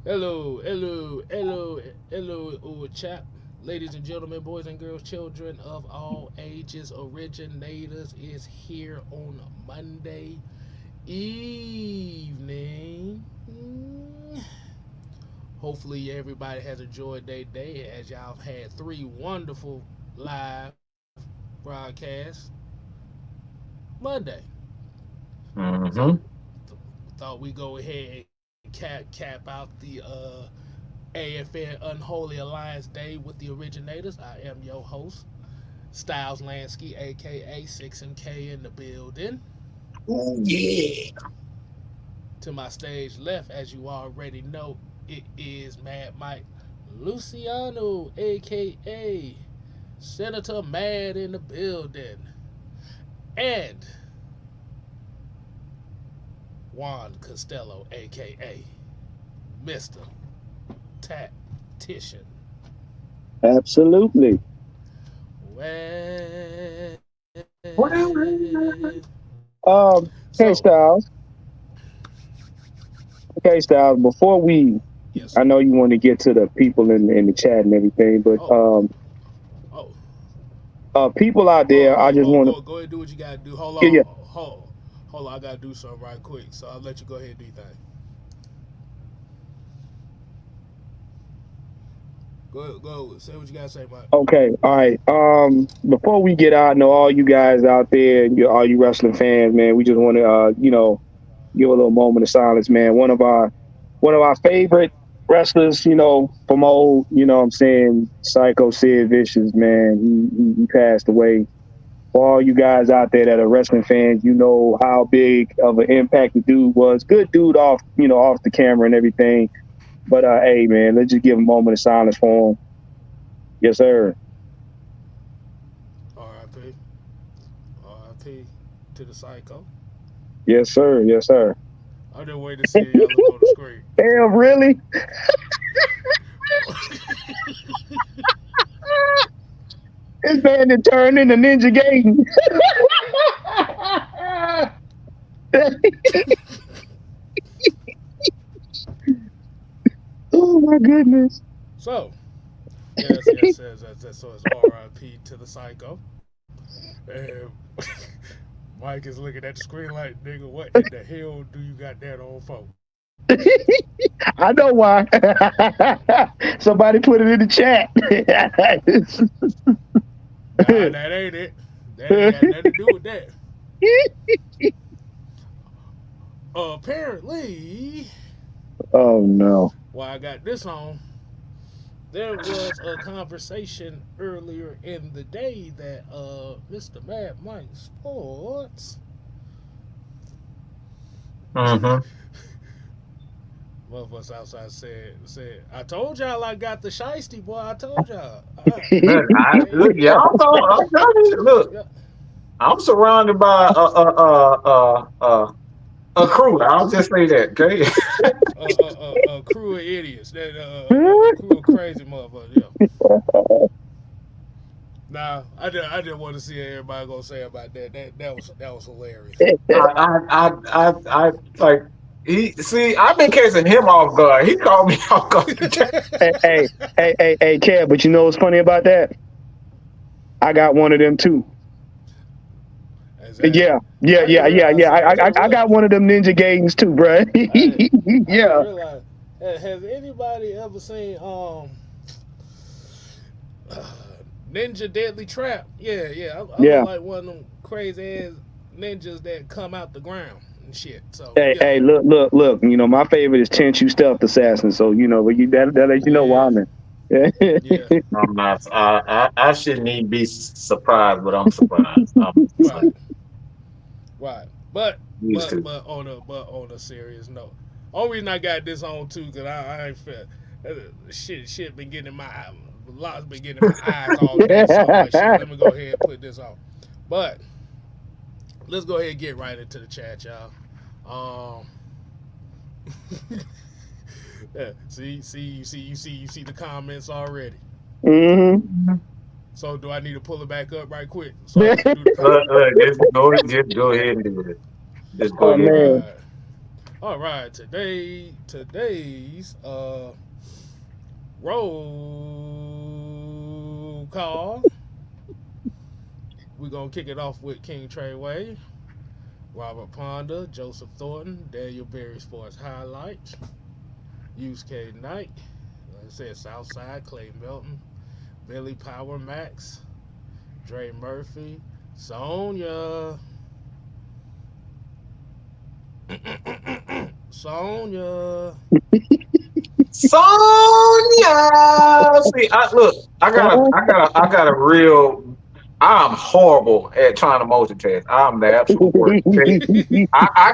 Hello, old chap. Ladies and gentlemen, boys and girls, children of all ages, Originators is here on Monday evening. Hopefully, everybody has enjoyed their day as y'all have had three wonderful live broadcasts Monday. So, Mm-hmm. thought we go ahead and cap out the AFN Unholy Alliance Day with the Originators. I am your host, Styles Lansky, aka 6MK in the building. Oh yeah. To my stage left, as you already know, it is Mad Mike Luciano, aka Senator Mad in the building. And Juan Costello, aka Mr. Tactician. Absolutely. Well, Um, so okay, Styles. Okay, Styles. Before we, yes, sir. I know you want to get to the people in the chat and everything, but Oh, oh, people out there, I just want to, go ahead, do what you gotta do. yeah, yeah. Hold on. I gotta do something right quick. So I'll let you go ahead and do your thing. Go. Say what you gotta say, Mike. Okay, all right. Before we get out, I know all you guys out there, all you wrestling fans, man. We just want to, give a little moment of silence, man. One of our favorite wrestlers, from old, what I'm saying, Psycho Sid Vicious, man. He passed away. For all you guys out there that are wrestling fans, you know how big of an impact the dude was. Good dude off, off the camera and everything. But hey, man, let's just give a moment of silence for him. Yes, sir. R.I.P. R.I.P. to the psycho. Yes, sir. Yes, sir. I'm just waiting to see y'all look on the screen. Damn, really? This man that turned into Ninja Gaiden. Oh my goodness. So, so it's R.I.P. to the psycho. And Mike is looking at the screen like, nigga, what in the hell do you got that on for? I know why. Somebody put it in the chat. Nah, that ain't it. That ain't got nothing to do with that. Apparently, Oh no. why I got this on, there was a conversation earlier in the day that Mr. Mad Mike Sports Mm-hmm. motherfuckers outside said I told y'all I got the shiesty boy. I told y'all. Look, look, Man, y'all know. I'm telling you. Look, yeah, I'm surrounded by a crew. I'll just say that, okay? a crew of idiots. That a crew of crazy motherfuckers. Yeah. Nah, I just want to see what everybody gonna say about that. That was hilarious. I like he. See, I've been catching him off guard. He called me off guard. Hey, hey, hey, Kev, but you know what's funny about that? I got one of them too. Exactly. Yeah, yeah, I yeah, didn't yeah, realize. yeah. See, I, I, I got one of them Ninja Games too, bruh. I I didn't Yeah, realize. Has anybody ever seen Ninja Deadly Trap? I look yeah. like one of them crazy ass ninjas that come out the ground and shit. So Hey, yeah, hey, look. My favorite is Tenchu Stealth Assassin. So but that let you know why yeah, I'm in. yeah. I'm not. I shouldn't even be surprised, but I'm surprised. I'm Right, surprised. right. But Used but to. but on a serious note, only reason I got this on too because I ain't feel shit been getting in my a lot's been getting in my eyes all day. So I'm like shit. Let me go ahead and put this on. But let's go ahead and get right into the chat, y'all. Um, yeah, you see the comments already. Hmm. So do I need to pull it back up right quick so I can do the Look, comment? just go ahead and do it. Just go Oh ahead and do man. it. Right. All right, today's roll call. We're gonna kick it off with King Treyway, Robert Ponder, Joseph Thornton, Daniel Berry Sports Highlights, Hughes K Knight, like I said, Southside, Clay Melton, Billy Power Max, Dre Murphy, Sonia, Sonia. Sonya. See, look. I got a real. I'm horrible at trying to multitask. I'm the absolute worst. Okay? I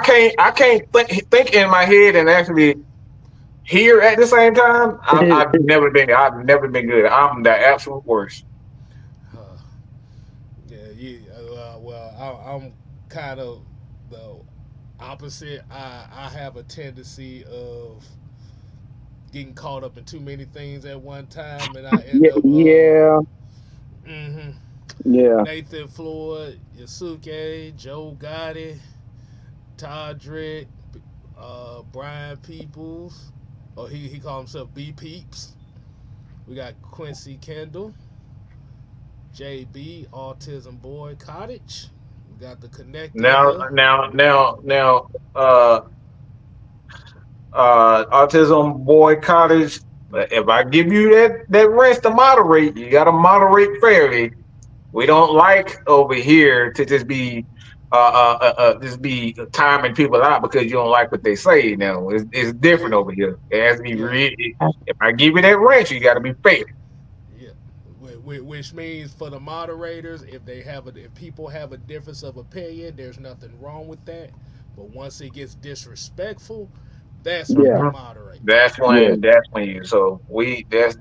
can't think in my head and actually hear at the same time. I've never been good. I'm the absolute worst. Uh, yeah, well, I'm kind of the opposite. I have a tendency of getting caught up in too many things at one time, and I end Yeah, up yeah, hmm yeah. Nathan Floyd, Yasuke, Joe Gotti, Todrick, Brian Peoples, or he called himself B Peeps. We got Quincy Kendall, JB, Autism Boy Cottage. We got the connector Now, here. now, now, now. Autism Boy Cottage. If I give you that rest to moderate, you got to moderate fairly. We don't like over here to just be timing people out because you don't like what they say. Now it's different Yeah, over here. It has to be yeah, really. If I give you that rest, you got to be fair. yeah. Which means for the moderators, if people have a difference of opinion, there's nothing wrong with that. But once it gets disrespectful, that's when Yeah, we Mhm. moderate. That's yeah, when. That's when. So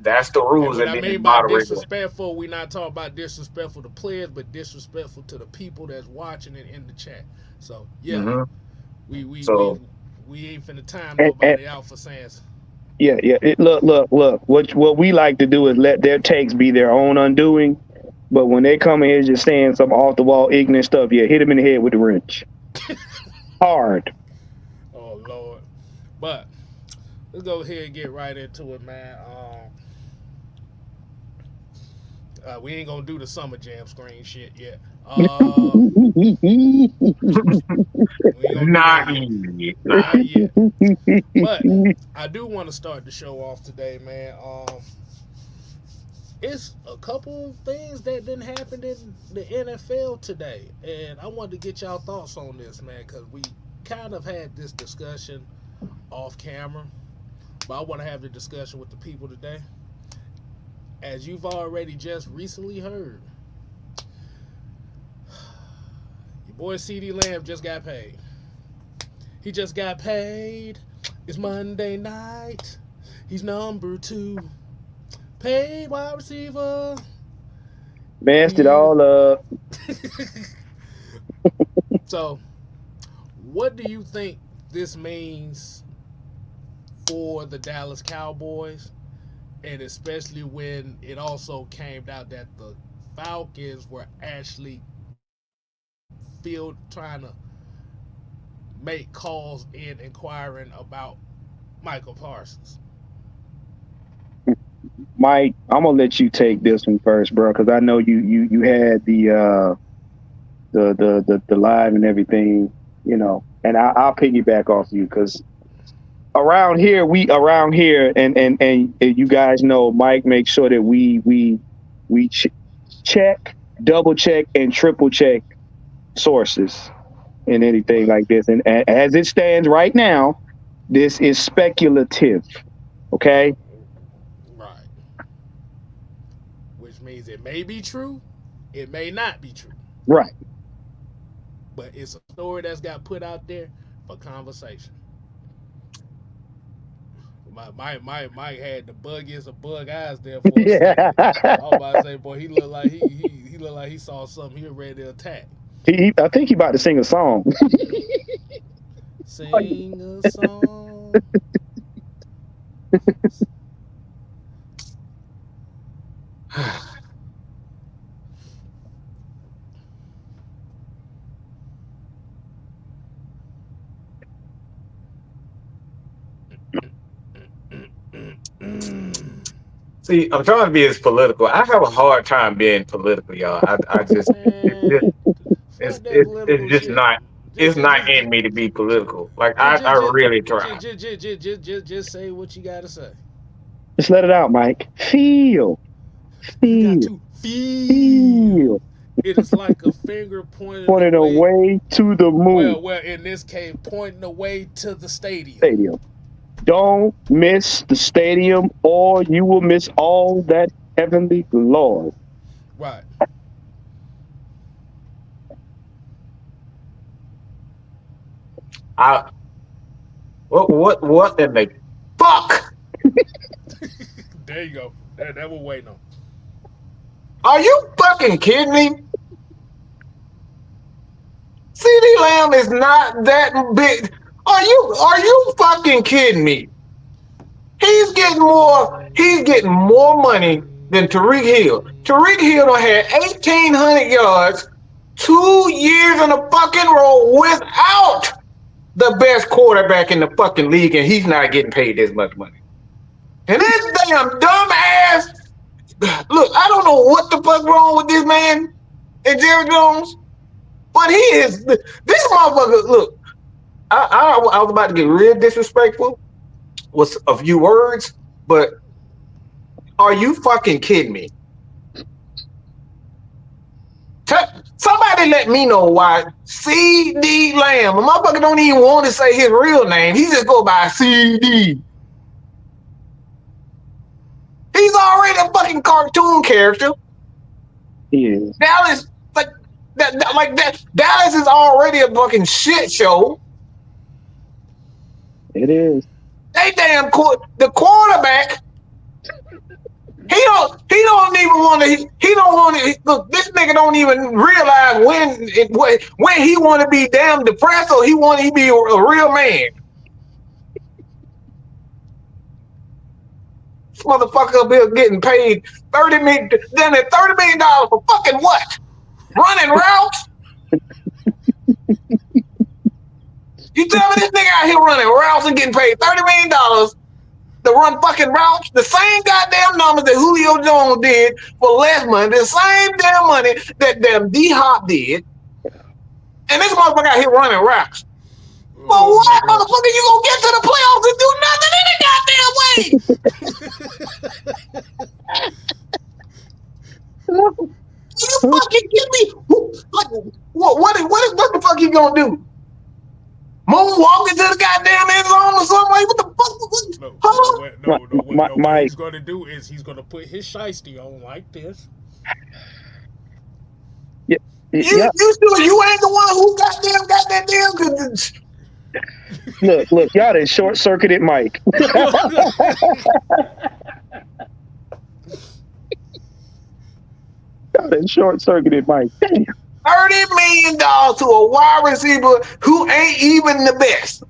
that's the And rules what of I being mean by moderator. disrespectful, we're not talking about disrespectful to players, but disrespectful to the people that's watching it in the chat. So yeah, Hmm. we we we So we ain't finna time and nobody out for saying. yeah, yeah. Look. What we like to do is let their takes be their own undoing. But when they come in here just saying some off the wall ignorant stuff, yeah, hit them in the head with the wrench hard. Oh Lord. But let's go ahead and get right into it, man. We ain't gonna do the summer jam screen shit yet. We ain't gonna do that not yet. easy. Not. Not yet. But I do want to start the show off today, man. It's a couple things that didn't happen in the NFL today, and I wanted to get y'all thoughts on this, man, because we kind of had this discussion off camera, but I want to have the discussion with the people today. As you've already just recently heard, your boy CeeDee Lamb just got paid. He just got paid. It's Monday night. He's number two. Paid wide receiver. Messed it He. all up. So, what do you think this means for the Dallas Cowboys? And especially when it also came out that the Falcons were actually trying to make calls in inquiring about Michael Parsons. Mike, I'm gonna let you take this one first, bro, because I know you had the live and everything, and I'll piggyback off you because around here, and you guys know, Mike makes sure that we check, double check, and triple check sources in anything Right, like this. And as it stands right now, this is speculative. Okay, right. Which means it may be true, it may not be true. right. But it's a story that's got put out there for conversation. Mike had the buggiest of bug eyes there for a Yeah. second. I was about to say, boy, he looked like he looked like he saw something. He was ready to attack. I think he about to sing a song. Sing a song. See, I'm trying to be as political. I have a hard time being political, y'all. I just it's Man, just fuck that political it's just shit. not Just, it's just, not just, in me to be political. Like just, I just, just, really try. just say what you gotta say. Just let it out, Mike. Feel, You got feel, to feel. feel. It is like a finger pointing Pointed away. away to the moon Well, in this case, pointing away to the stadium. stadium. Don't miss the stadium, or you will miss all that heavenly glory. Right. I what in the fuck? There you go. That we're waiting on. Are you fucking kidding me? CeeDee Lamb is not that big. Are you fucking kidding me? He's getting more money than Tariq Hill. Tariq Hill done had 1,800 yards 2 years in a fucking row without the best quarterback in the fucking league, and he's not getting paid this much money. And this damn dumb ass. Look, I don't know what the fuck wrong with this man and Jerry Jones, but he is this motherfucker. Look, I was about to get real disrespectful with a few words, but are you fucking kidding me? Somebody let me know why CeeDee Lamb, a motherfucker don't even want to say his real name. He just go by CD. He's already a fucking cartoon character. He is. Dallas, like that. Dallas is already a fucking shit show. It is. They damn the quarterback. He don't even want to. He don't want to. Look, this nigga don't even realize when he want to be damn depressed or he want to be a real man. This motherfucker up here getting paid $30 million for fucking what? Running routes? You tell me this nigga out here running routes and getting paid $30 million to run fucking routes? The same goddamn numbers that Julio Jones did for less money, the same damn money that damn D-Hop did. And this motherfucker out here running routes. Well, what motherfucker you gonna get to the playoffs and do nothing any goddamn way? You fucking kidding me? Like, what the fuck you gonna do? Moonwalk into the goddamn end zone or something? Like, what the fuck? No. What Mike. he's gonna do is he's gonna put his shiesty on like this. Yeah. You sure you ain't the one who got that damn? Look, y'all done short circuited Mike. Y'all done short circuited Mike. Damn. $30 million to a wide receiver who ain't even the best.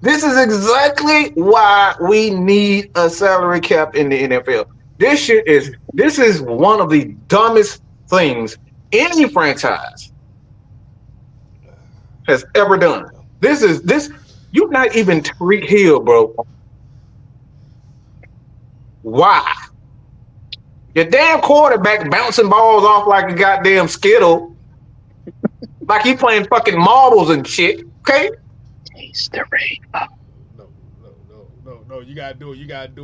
This is exactly why we need a salary cap in the NFL. This is one of the dumbest things any franchise has ever done. You're not even Tariq Hill, bro. Why? Your damn quarterback bouncing balls off like a goddamn skittle. Like he playing fucking marbles and shit. Okay? Taste the rainbow. No. You gotta do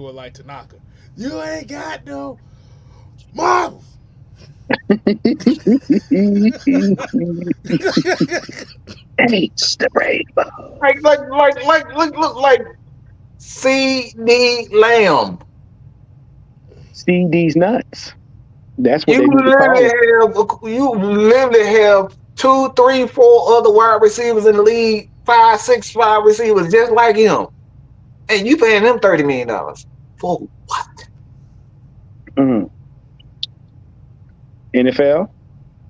it like Tanaka. You ain't got no marbles. Taste the rainbow. Like CeeDee Lamb. CeeDee's nuts. That's what You literally have 2, 3, 4 other wide receivers in the league, 5, 6 wide receivers just like him, and you paying them $30 million for what? Mm-hmm. NFL.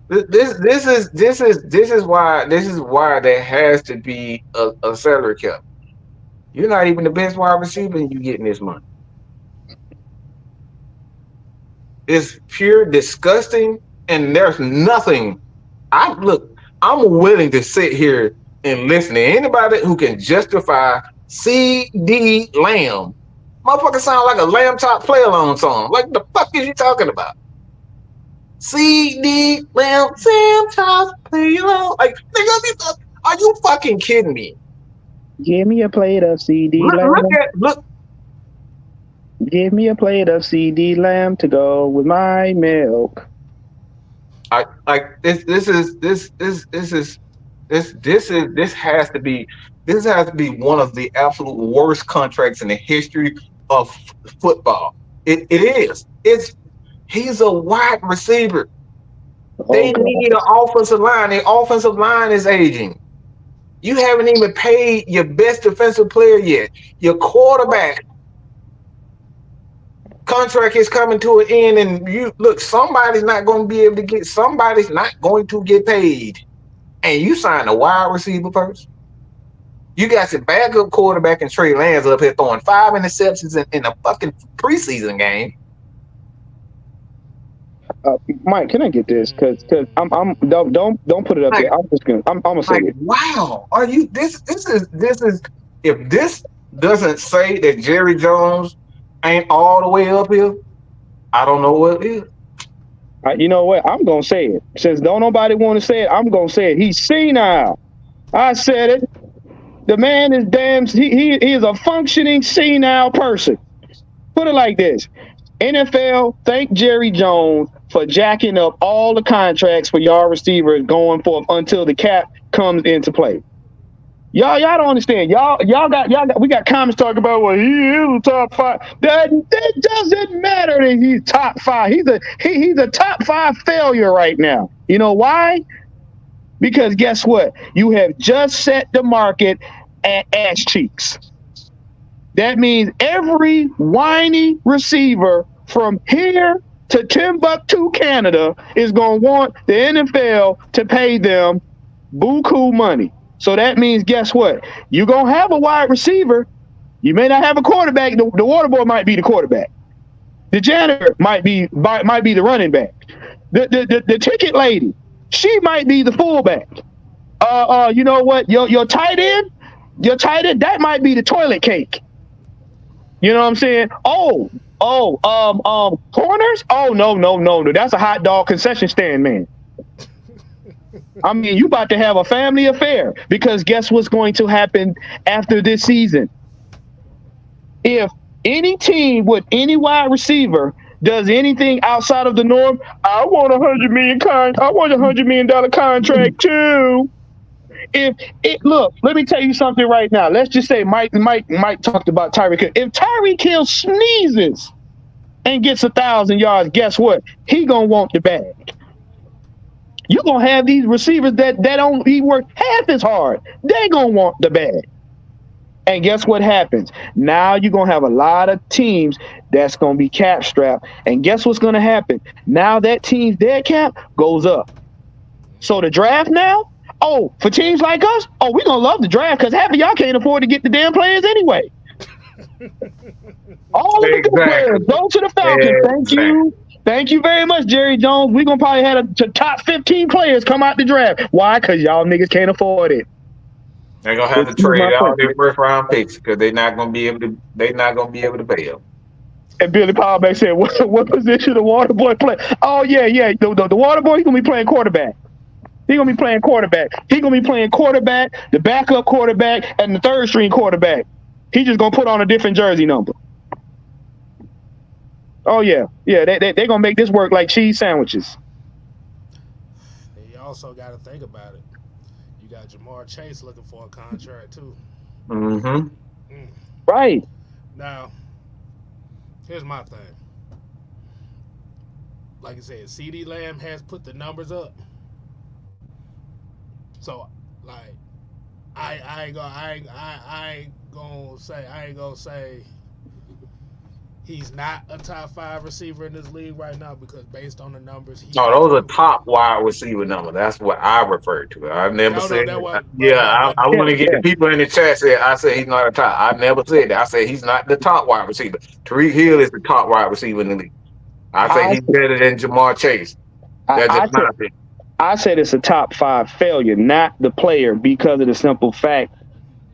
This is why there has to be a salary cap. You're not even the best wide receiver, and you getting this money. It's pure disgusting, and there's nothing. I'm willing to sit here and listen to anybody who can justify CeeDee Lamb Motherfucker sound like a Lamb Chop play along song. Like the fuck is you talking about? CeeDee Lamb, Sam Chop play along. Like nigga, are you fucking kidding me? Give me a plate of CeeDee Look Lamb. at look. Give me a plate of CeeDee Lamb to go with my milk. I like this has to be one of the absolute worst contracts in the history of football. It is. He's a wide receiver. Oh They God. need an offensive line. The offensive line is aging. You haven't even paid your best defensive player yet. Your quarterback contract is coming to an end, and you look, somebody's not going to get paid. And you signed a wide receiver first. You got your backup quarterback and Trey Lance up here throwing 5 interceptions in a fucking preseason game. Mike, can I get this? Because I'm don't put it up Like, there. I'm gonna say like, it. wow, are you this is if this doesn't say that Jerry Jones ain't all the way up here, I don't know what is. You know what? I'm gonna say it. Since don't nobody want to say it, I'm gonna say it. He's senile. I said it. The man is damn. He is a functioning senile person. Put it like this: NFL, thank Jerry Jones for jacking up all the contracts for y'all receivers going forth until the cap comes into play. Y'all don't understand. We got comments talking about, well, he is a top five. That doesn't matter that he's top five. He's a top five failure right now. You know why? Because guess what? You have just set the market at ass cheeks. That means every whiny receiver from here to Timbuktu, Canada, is going to want the NFL to pay them buku money. So that means, guess what? You're going to have a wide receiver. You may not have a quarterback. The water boy might be the quarterback. The janitor might be the running back. The ticket lady, she might be the fullback. You know what? Your tight end, that might be the toilet cake. You know what I'm saying? Corners? Oh, no. That's a hot dog concession stand, man. I mean, you about to have a family affair because guess what's going to happen after this season? If any team with any wide receiver does anything outside of the norm, I want $100 million contract too. Look, let me tell you something right now. Let's just say Mike talked about Tyreek Hill. If Tyreek Hill sneezes and gets 1,000 yards, guess what? He gonna want the bag. You're gonna have these receivers that don't even work half as hard. They gonna want the bag. And guess what happens? Now you're gonna have a lot of teams that's gonna be cap strapped. And guess what's gonna happen? Now that team's dead cap goes up. So the draft now, for teams like us, we're gonna love the draft because half of y'all can't afford to get the damn players anyway. All of the good players go to the Falcons. Thank you very much, Jerry Jones. We're gonna probably have the top 15 players come out the draft. Why? Because y'all niggas can't afford it. They're gonna have to trade all their first round picks because they're not gonna be able to pay them. And Billy Powell said, "What position the water boy play?" Oh yeah. The water boy, he's gonna be playing quarterback. He's gonna be playing quarterback. The backup quarterback, and the third string quarterback. He's just gonna put on a different jersey number. Oh yeah. They're gonna make this work like cheese sandwiches. You also got to think about it. You got Jamar Chase looking for a contract too. Mm-hmm. Right. Now, here's my thing. Like I said, CeeDee Lamb has put the numbers up. So, like, I ain't gonna say he's not a top 5 receiver in this league right now because based on the numbers, those are top wide receiver numbers. That's what I refer to. I never said that. I want to get the people in the chat I said he's not a top. I never said that. I said he's not the top wide receiver. Tyreek Hill is the top wide receiver in the league. I say he's better than Jamar Chase. That's just my opinion. I said it's a top 5 failure, not the player, because of the simple fact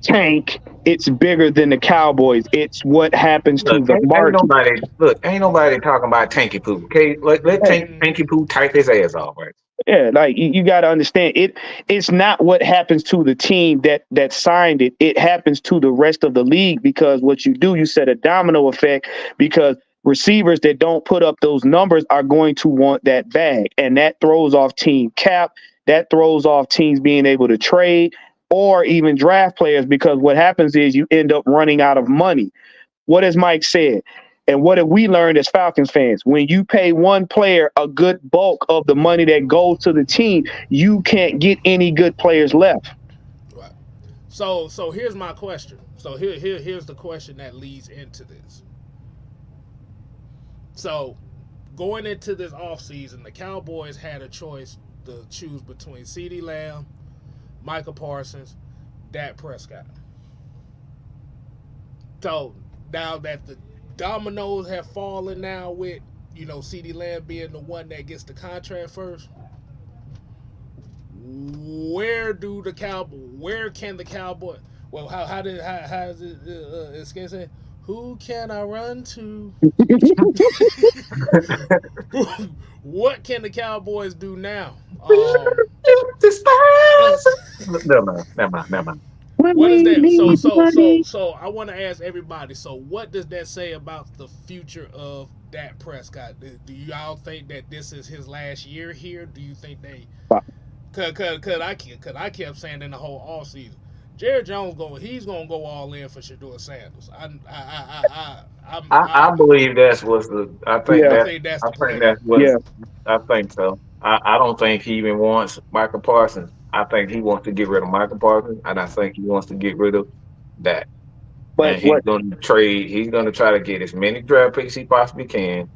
tank. It's bigger than the Cowboys. It's what happens Look, to the market. ain't nobody talking about Tanky Poo. Okay, let Tanky Poo type his ass off, right? Yeah, like you got to understand it. It's not what happens to the team that signed it. It happens to the rest of the league because what you do, you set a domino effect because receivers that don't put up those numbers are going to want that bag, and that throws off team cap. That throws off teams being able to trade or even draft players because what happens is you end up running out of money. What has Mike said? And what have we learned as Falcons fans? When you pay one player a good bulk of the money that goes to the team, you can't get any good players left. Right. So here's my question. So here's the question that leads into this. So going into this offseason, the Cowboys had a choice to choose between CeeDee Lamb, Micah Parsons, Dak Prescott. So now that the dominoes have fallen now with, CeeDee Lamb being the one that gets the contract first, where can the Cowboys, well, how is it, Skate say, who can I run to? What can the Cowboys do now? Never mind. When What is we that? So need so so money. so I want to ask everybody. So what does that say about the future of Dak Prescott? Do y'all think that this is his last year here? Do you think they? Cause I kept saying in the whole all season, Jerry Jones he's gonna go all in for Shador Sanders. I believe that's what's the. Yeah, I think that's I the think plan. that's what. yeah. I think so. I don't think he even wants Michael Parsons. I think he wants to get rid of Michael Parsons, and I think he wants to get rid of that. But And he's what going to trade. He's going to try to get as many draft picks he possibly can,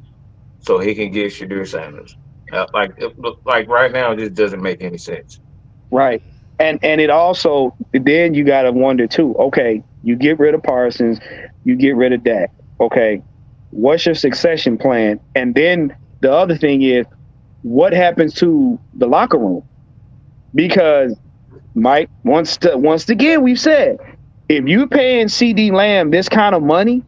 so he can get Shadur Sanders. Like right now, this doesn't make any sense. right. And it also then you gotta wonder too, okay, you get rid of Parsons, you get rid of Dak. Okay. What's your succession plan? And then the other thing is what happens to the locker room? Because Mike, once again, we've said if you're paying CeeDee Lamb this kind of money,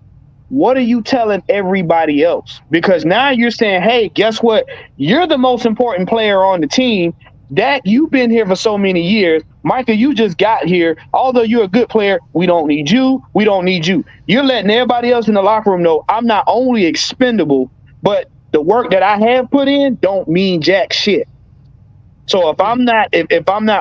what are you telling everybody else? Because now you're saying, hey, guess what? You're the most important player on the team. Dak, you've been here for so many years. Michael, you just got here. Although you're a good player, we don't need you. We don't need you. You're letting everybody else in the locker room know I'm not only expendable, but the work that I have put in don't mean jack shit. So if I'm not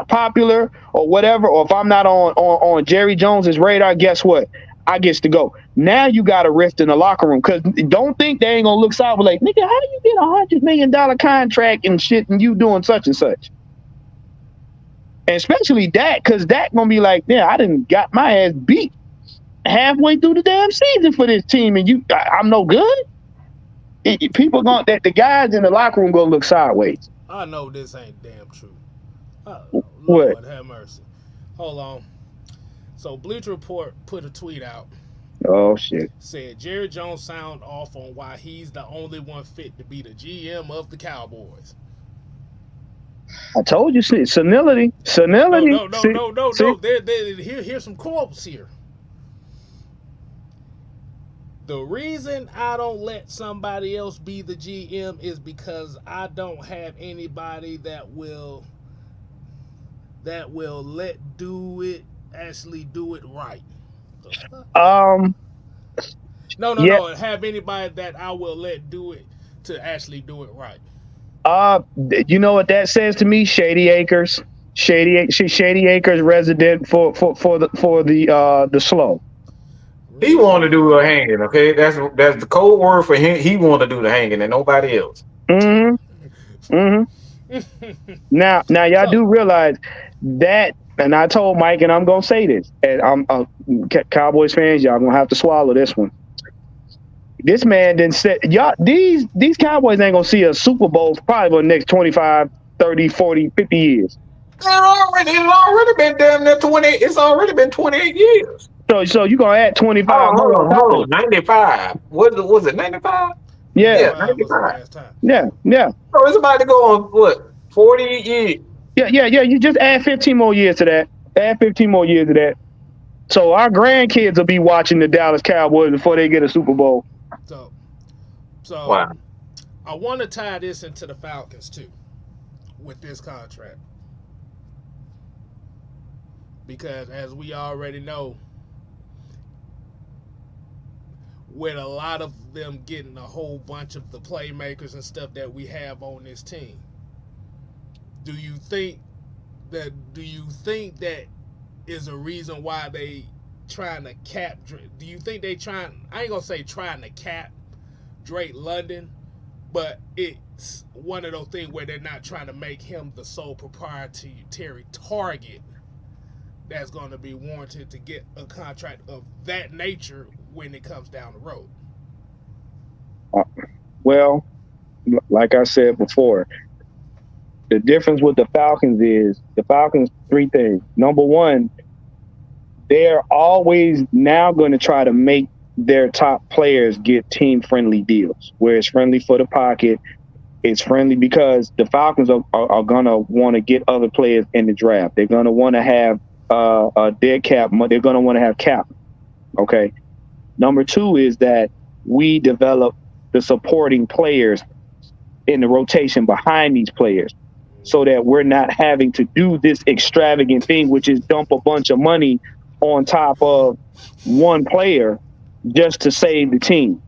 popular or whatever, or if I'm not on Jerry Jones's radar, guess what? I gets to go. Now you got a rift in the locker room because don't think they ain't gonna look sideways like, nigga, how do you get $100 million contract and shit and you doing such and such? And especially Dak, because Dak gonna be like, yeah, I didn't got my ass beat halfway through the damn season for this team, and I'm no good. People gonna that the guys in the locker room gonna look sideways. I know this ain't damn true. What? Lord have mercy. Hold on. So Bleacher Report put a tweet out. Oh shit. Said Jerry Jones sound off on why he's the only one fit to be the GM of the Cowboys. I told you, senility. No. Here's some quotes here. The reason I don't let somebody else be the GM is because I don't have anybody that will actually do it right. No. Have anybody that I will let do it to actually do it right. You know what that says to me? Shady Acres resident for the slow. He want to do a hanging, okay? That's the code word for him. He want to do the hanging and nobody else. Now, y'all do realize that, and I told Mike, and I'm gonna say this, and I'm Cowboys fans, y'all gonna have to swallow this one. This man didn't say y'all these Cowboys ain't gonna see a Super Bowl probably for the next 25, 30, 40, 50 years. It's already been damn near 20. It's already been 28 years. So you gonna add 25? Hold on. 95. Was it 95? Yeah, 95. Yeah. So it's about to go on what 40 years. Yeah. You just add 15 more years to that. Add 15 more years to that. So our grandkids will be watching the Dallas Cowboys before they get a Super Bowl. So, so Wow. I want to tie this into the Falcons too with this contract because, as we already know, with a lot of them getting a whole bunch of the playmakers and stuff that we have on this team, do you think that is a reason why they trying to cap? Do you think they trying? I ain't gonna say trying to cap Drake London, but it's one of those things where they're not trying to make him the sole proprietary target that's going to be warranted to get a contract of that nature when it comes down the road. Uh, well, like I said before, the difference with the Falcons is the Falcons three things. Number one, they're always now going to try to make their top players get team friendly deals where it's friendly for the pocket. It's friendly because the Falcons are going to want to get other players in the draft. They're going to want to have a dead cap. They're going to want to have cap. Okay. Number two is that we develop the supporting players in the rotation behind these players so that we're not having to do this extravagant thing, which is dump a bunch of money on top of one player just to save the team.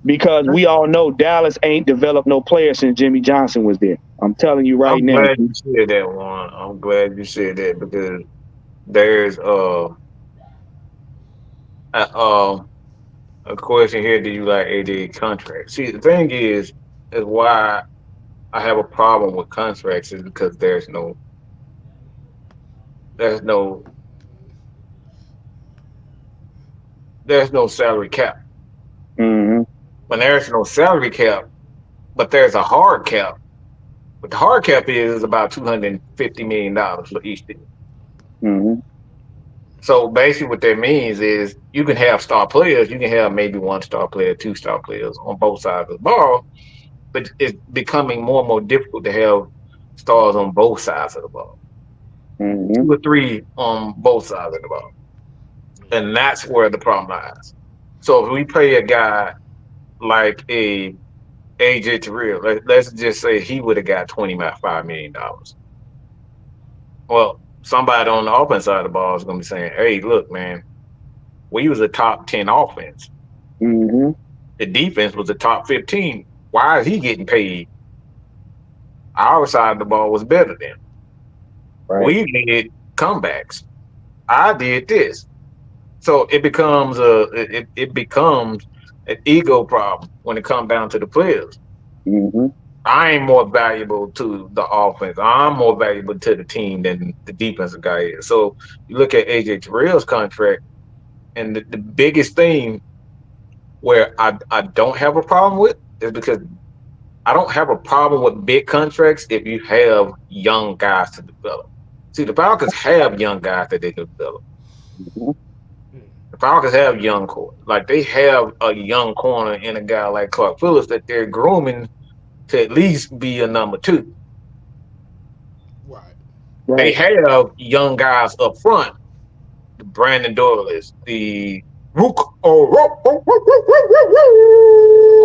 Because we all know Dallas ain't developed no player since Jimmy Johnson was there. I'm telling you right I'm now. glad you said that one. I'm glad you said that because there's a, a question here. Do you like AJ contract? See, the thing is why I have a problem with contracts is because there's no there's no salary cap. Mm-hmm. When there's no salary cap, but there's a hard cap. What the hard cap is about $250 million for each team. Mm-hmm. So basically, what that means is you can have star players. You can have maybe one star player, two star players on both sides of the ball, but it's becoming more and more difficult to have stars on both sides of the ball. Mm-hmm. Two or three on both sides of the ball, and that's where the problem lies. So if we pay a guy like a AJ Terrell, let's just say he would have got $25 million. Well, somebody on the offense side of the ball is going to be saying, "Hey, look, man, we was a top 10 offense. Mm-hmm. The defense was a top 15. Why is he getting paid? Our side of the ball was better than. Right. We did comebacks. I did this." So it becomes an ego problem when it comes down to the players. Mm-hmm. I ain't more valuable to the offense. I'm more valuable to the team than the defensive guy is. So you look at AJ Terrell's contract, and the biggest thing where I don't have a problem with is because I don't have a problem with big contracts if you have young guys to develop. See, the Falcons have young guys that they can develop. Mm-hmm. The Falcons have young core. Like they have a young corner in a guy like Clark Phillips that they're grooming to at least be a number two. Right. They Right. have young guys up front. The Brandon Doyle's, the Rook. I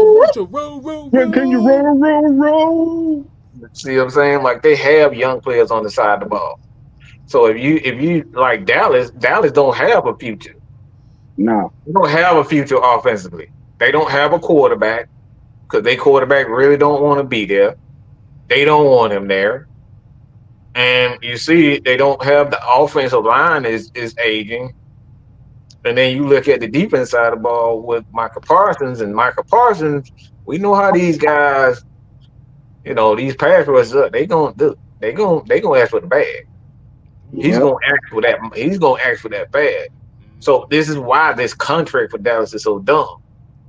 want you roll, roll, Yeah, can you roll. roll, roll, roll? See what I'm saying? Like they have young players on the side of the ball. So if you like Dallas don't have a future. No. They don't have a future offensively. They don't have a quarterback because they quarterback really don't want to be there. They don't want him there. And you see, they don't have the offensive line is aging. And then you look at the defense side of the ball with Micah Parsons, and Micah Parsons, we know how these guys, these pass rushers up. They gonna do. They gonna ask for the bag. He's Yep. Right. gonna ask for that. He's gonna ask for that bag. So this is why this contract for Dallas is so dumb.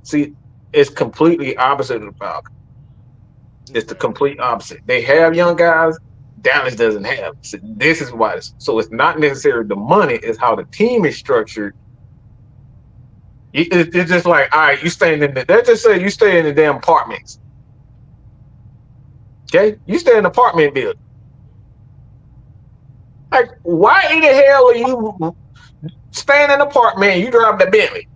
See, it's completely opposite of the Falcons. It's the Okay. complete opposite. They have young guys. Dallas doesn't have. So this is why. So it's not necessarily the money. It's how the team is structured. It's just like, all right, you staying in the. Let's just say you stay in the damn apartments. Okay, you stay in an apartment building. Like, why in the hell are you staying in the apartment? You drive the Bentley.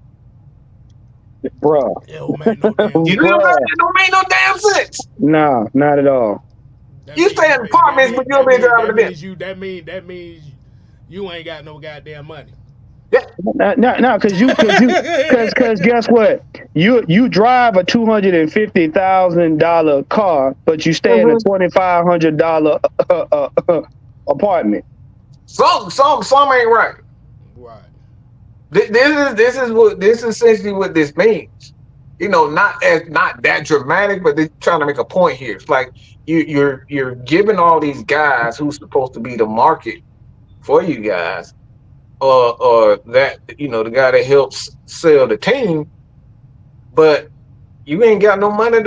bruh, It don't make no damn You know sense. what I'm saying? bruh. It don't make no damn sense. Nah, not at all. That You mean stay you in ain't. apartments, but you don't be driving the That Bentley. means you. That means you ain't got no goddamn money. Yeah. No, because guess what? You drive a $250,000 car, but you stay in a Mm-hmm. $2,500 apartment. Some ain't right. Right. This is essentially what this means. You know, not that dramatic, but they're trying to make a point here. It's like you're giving all these guys who's supposed to be the market for you guys, or that the guy that helps sell the team, but you ain't got no money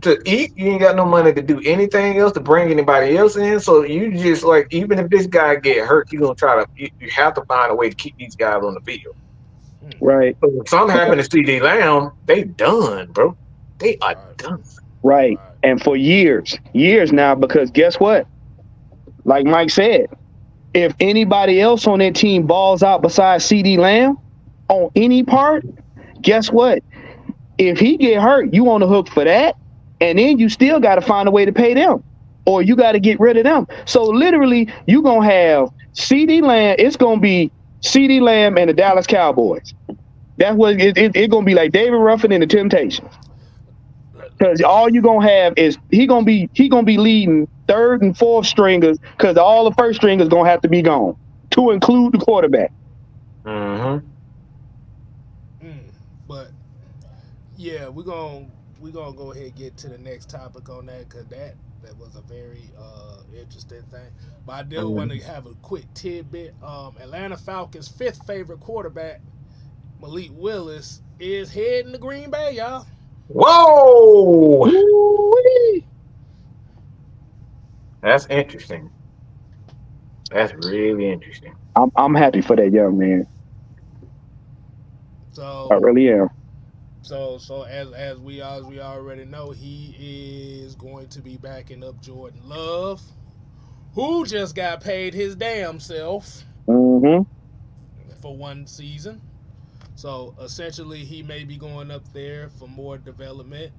to eat. You ain't got no money to do anything else to bring anybody else in. So you just like, even if this guy get hurt, you gonna try to you have to find a way to keep these guys on the field. Hmm. Right, So if something happened to CeeDee Lamb, they done, bro. They are Right. done. right. Right. And for years now, because guess what? Like Mike said, if anybody else on that team balls out besides CD Lamb on any part, guess what? If he get hurt, you on the hook for that, and then you still got to find a way to pay them, or you got to get rid of them. So literally, you gonna have CD Lamb. It's gonna be CD Lamb and the Dallas Cowboys. That's what it gonna be, like David Ruffin and the Temptations. Because all you gonna have is he gonna be leading third and fourth stringers, because all the first stringers gonna have to be gone to include the quarterback. Mm-hmm. Mm. But yeah, we're gonna go ahead and get to the next topic on that, because that was a very interesting thing. But I do want to Mm-hmm. have a quick tidbit. Atlanta Falcons' fifth favorite quarterback, Malik Willis, is heading to Green Bay, y'all. Whoa, Woo-wee. that's interesting. That's really interesting. I'm happy for that young man. I So really am. so as we already know, he is going to be backing up Jordan Love, who just got paid his damn self Hmm. for one season. So essentially, he may be going up there for more development.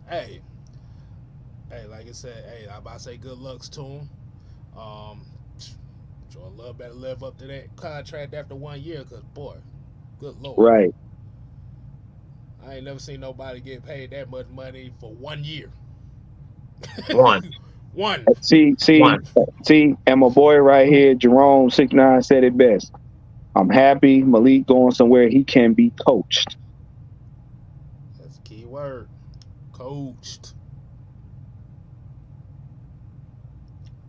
Hey, hey, like I said, hey, I'm about to say good lucks to him. Um, Jordan Love better live up to that contract after 1 year, cause boy, good lord, Right. I ain't never seen nobody get paid that much money for 1 year. One, One. See, see, one. see, and my boy right here, Jerome 69, said it best. I'm happy Malik going somewhere he can be coached. That's a key word. Coached.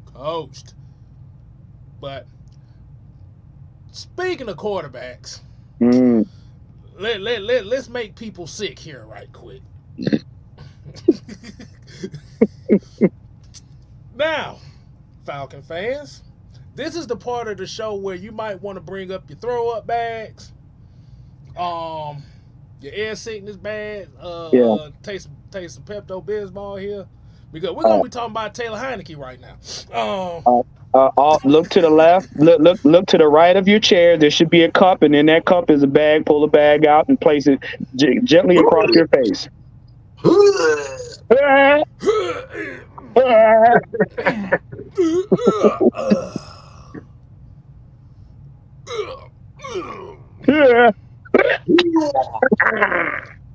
Coached. But speaking of quarterbacks, Mm, let's make people sick here right quick. Now, Falcon fans, this is the part of the show where you might want to bring up your throw up bags, um, your air sickness bags, yeah. take some Pepto Bismol here, because we're Uh, gonna be talking about Taylor Heineke right now. uh, look to the left. Look to the right of your chair. There should be a cup, and in that cup is a bag. Pull the bag out and place it gently across your face.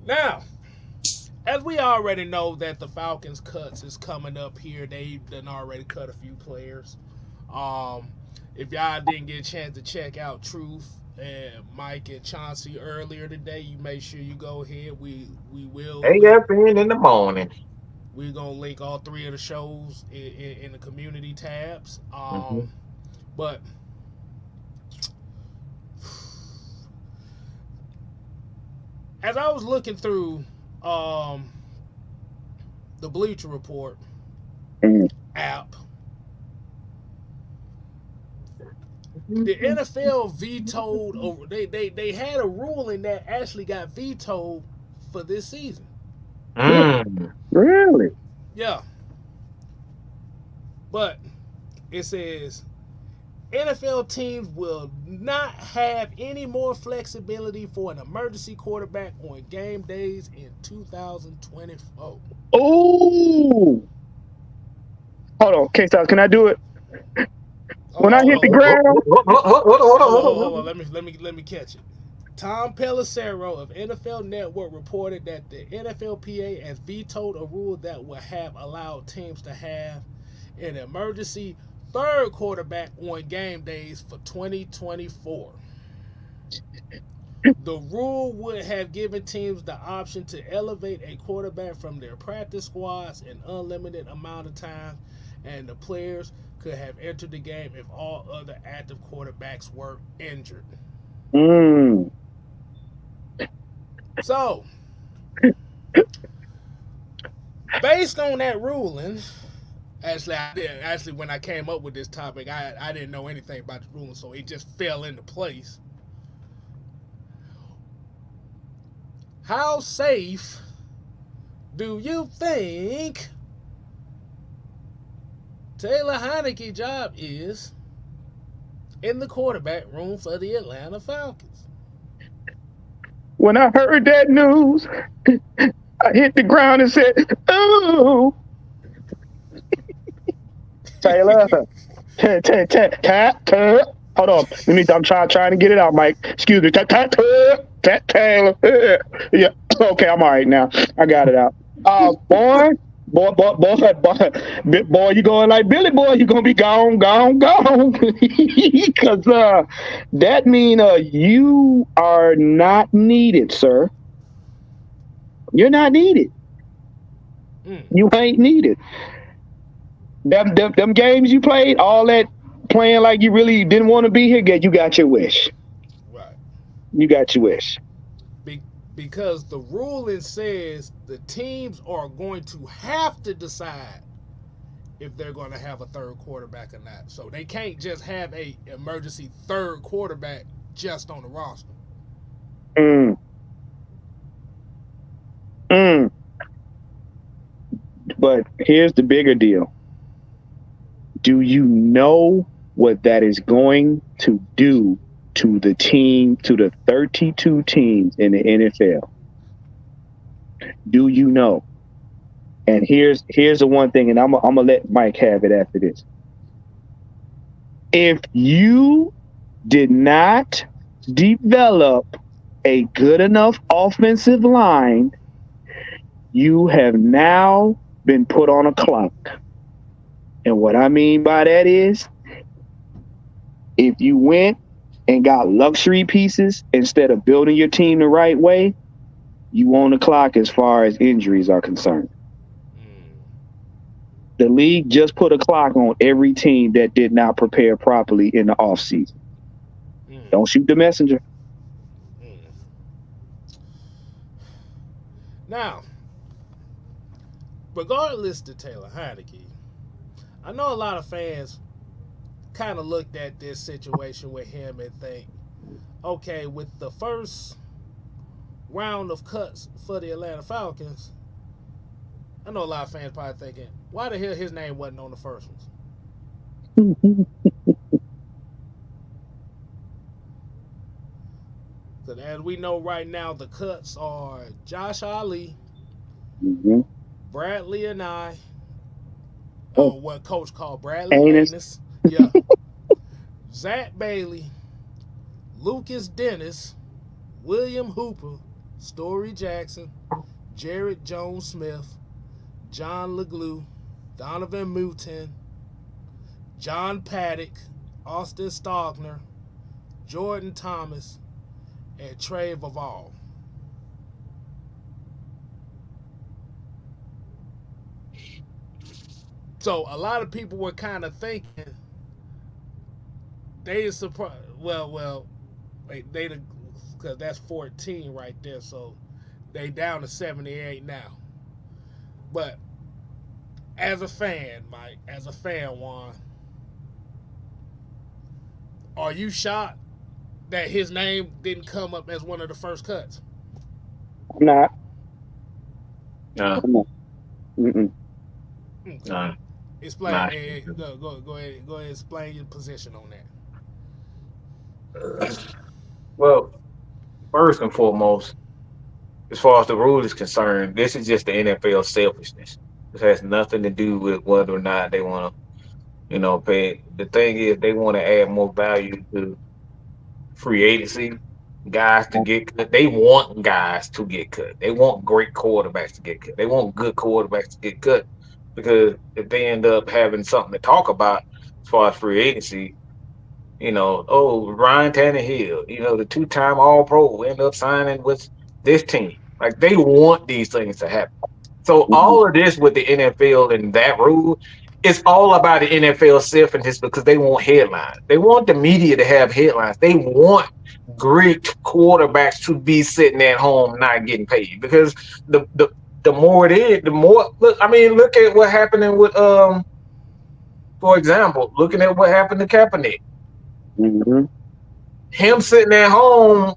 Now, as we already know that the Falcons cuts is coming up here, they've done already cut a few players. Um, if y'all didn't get a chance to check out Truth and Mike and Chauncey earlier today, you make sure you go ahead. We will link. AFN in the morning. We're gonna link all three of the shows in the community tabs. Mm-hmm. But as I was looking through um, the Bleacher Report Mm, app, the NFL vetoed over. They had a ruling that actually got vetoed for this season. Mm. really? Yeah, but it says NFL teams will not have any more flexibility for an emergency quarterback on game days in 2024. Oh, hold on, K-Styles, can I do it? When I hit the Oh, ground, hold on. Let me catch it. Tom Pelissero of NFL Network reported that the NFLPA has vetoed a rule that would have allowed teams to have an emergency third quarterback on game days for 2024. The rule would have given teams the option to elevate a quarterback from their practice squads an unlimited amount of time, and the players could have entered the game if all other active quarterbacks were injured. mm, So, based on that ruling, actually when I came up with this topic, I didn't know anything about the ruling, so it just fell into place. How safe do you think Taylor Heineke's job is in the quarterback room for the Atlanta Falcons? when I heard that news, I hit the ground and said, "Ooh, Taylor, hold on, let me. I'm trying to get it out, Mike. Excuse me, Taylor. Yeah, okay, I'm all right now. I got it out. Boy, boy, you going like Billy Boy? You gonna be gone, gone, because that mean you are not needed, sir. You're not needed. Mm, You ain't needed. Them games you played, all that playing like you really didn't want to be here, you got your wish. right. You got your wish. Be- because the ruling says the teams are going to have to decide if they're going to have a third quarterback or not. So they can't just have a emergency third quarterback just on the roster. Mm, mm. But here's the bigger deal. Do you know what that is going to do to the team, to the 32 teams in the NFL? Do you know? And here's the one thing, and I'm gonna let Mike have it after this. If you did not develop a good enough offensive line, you have now been put on a clock. And what I mean by that is, if you went and got luxury pieces instead of building your team the right way, you on the clock as far as injuries are concerned. Mm, The league just put a clock on every team that did not prepare properly in the offseason. mm, Don't shoot the messenger. mm. Now, regardless to Taylor Heineke, I know a lot of fans kind of looked at this situation with him and think, okay, with the first round of cuts for the Atlanta Falcons, I know a lot of fans probably thinking, why the hell his name wasn't on the first ones? Because as we know right now, the cuts are Josh Ali, Mhm. Bradley and I, Oh, what coach called Bradley anus. Anus, yeah, Zach Bailey, Lucas Dennis, William Hooper, Story Jackson, Jared Jones Smith, John LeGlue, Donovan Mutin, John Paddock, Austin Stogner, Jordan Thomas, and Trey Vaval. So a lot of people were kind of thinking they surprised. Well, they because that's 14 right there. So they down to 78 now. But as a fan, Mike, as a fan, Juan, are you shocked that his name didn't come up as one of the first cuts? I'm not. No, I'm not. Mm-mm. Okay. no. Explain. Nah. Go ahead. Explain your position on that. Well, first and foremost, as far as the rule is concerned, this is just the NFL selfishness. This has nothing to do with whether or not they want to, pay. The thing is, they want to add more value to free agency, guys to get cut. They want guys to get cut. They want great quarterbacks to get cut. They want good quarterbacks to get cut because if they end up having something to talk about as far as free agency, oh, Ryan Tannehill, the two-time All-Pro end up signing with this team. Like they want these things to happen. So all of this with the NFL and that rule, it's all about the NFL selfishness because they want headlines. They want the media to have headlines. They want great quarterbacks to be sitting at home not getting paid because the more it is, the more look. I mean, look at what happening with for example, looking at what happened to Kaepernick. Mm-hmm. Him sitting at home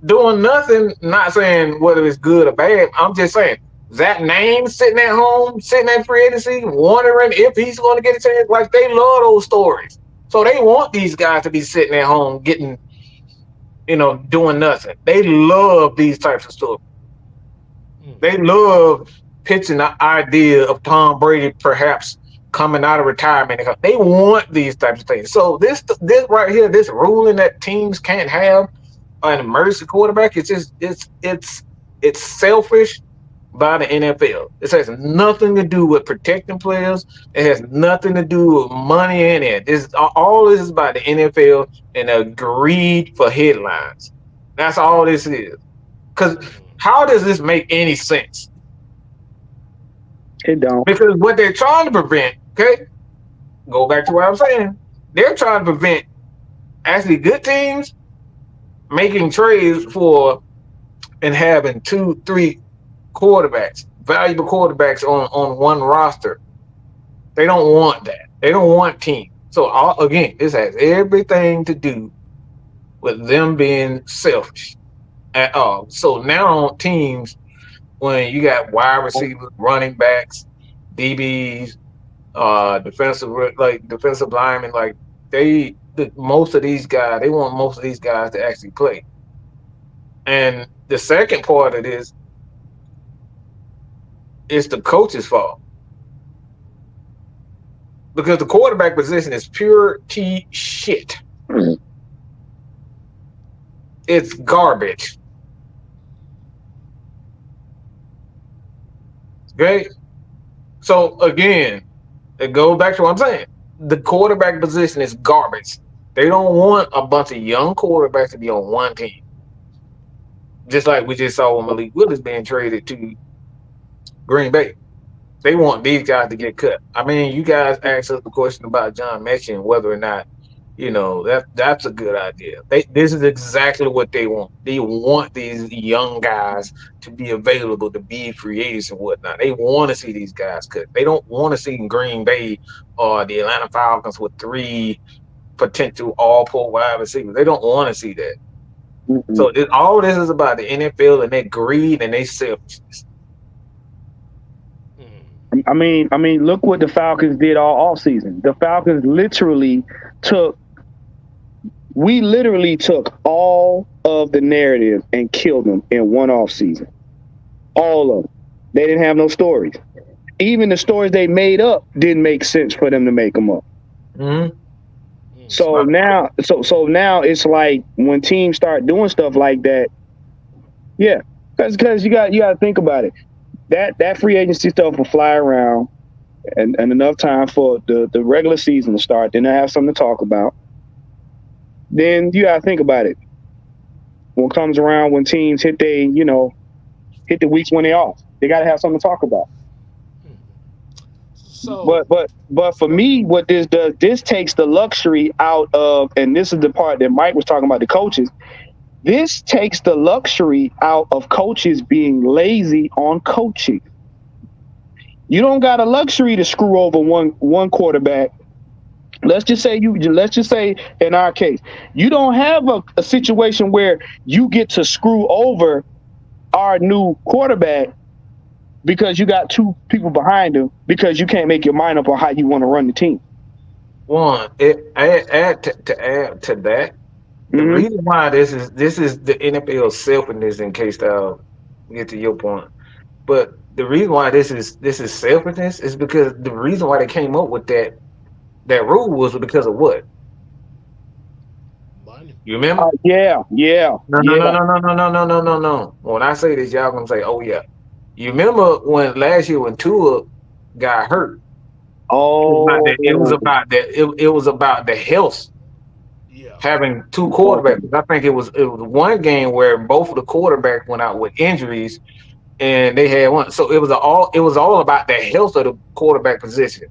doing nothing, not saying whether it's good or bad. I'm just saying that name sitting at home, sitting at free agency, wondering if he's going to get a chance. Like they love those stories. So they want these guys to be sitting at home getting, doing nothing. They love these types of stories. They love pitching the idea of Tom Brady perhaps coming out of retirement. They want these types of things. So this right here, this ruling that teams can't have an emergency quarterback, it's selfish by the NFL. This has nothing to do with protecting players. It has nothing to do with money in it. All this is about the NFL and a greed for headlines. That's all this is. Because how does this make any sense? It don't. Because what they're trying to prevent, okay, go back to what I'm saying. They're trying to prevent actually good teams making trades for and having 2-3 quarterbacks, valuable quarterbacks on one roster. They don't want that. They don't want teams. So again, this has everything to do with them being selfish at all. So now teams, when you got wide receivers, running backs, DBs, defensive linemen, like most of these guys, they want most of these guys to actually play. And the second part of this is the coach's fault. Because the quarterback position is pure T shit. It's garbage. Okay? So again, it goes back to what I'm saying. The quarterback position is garbage. They don't want a bunch of young quarterbacks to be on one team. Just like we just saw with Malik Willis being traded to Green Bay. They want these guys to get cut. I mean, you guys asked us the question about John Mechie and whether or not, that's a good idea. This is exactly what they want. They want these young guys to be available to be free agents and whatnot. They want to see these guys cut. They don't want to see Green Bay or the Atlanta Falcons with 3 potential all-pro wide receivers. They don't want to see that. Mm-hmm. So all this is about the NFL and their greed and their selfishness. I mean, look what the Falcons did all offseason. The Falcons literally took all of the narrative and killed them in one offseason. All of them. They didn't have no stories. Even the stories they made up didn't make sense for them to make them up. Mm-hmm. So now it's like when teams start doing stuff like that, yeah, because you got to think about it. That free agency stuff will fly around and enough time for the regular season to start. Then they have something to talk about. Then you got to think about it. When it comes around, when teams hit the weeks when they're off, they got to have something to talk about. So, but for me, what this does, this takes the luxury out of, and this is the part that Mike was talking about, the coaches. This takes the luxury out of coaches being lazy on coaching. You don't got a luxury to screw over one quarterback. Let's just say in our case, you don't have a situation where you get to screw over our new quarterback because you got two people behind him because you can't make your mind up on how you want to run the team. One, to add to that, the Hmm. reason why this is the NFL selfishness. In case I'll get to your point, but the reason why this is selfishness is because the reason why they came up with that rule was because of what? Money. You remember? Yeah, yeah, No, no, no, yeah. no, no, no, no, no, no, no, no. When I say this, y'all gonna say, "Oh yeah." You remember when last year when Tua got hurt? It was Oh, about that. It was about the health Yeah. having two okay. quarterbacks. I think it was one game where both of the quarterbacks went out with injuries, and they had one. So it was all about the health of the quarterback position.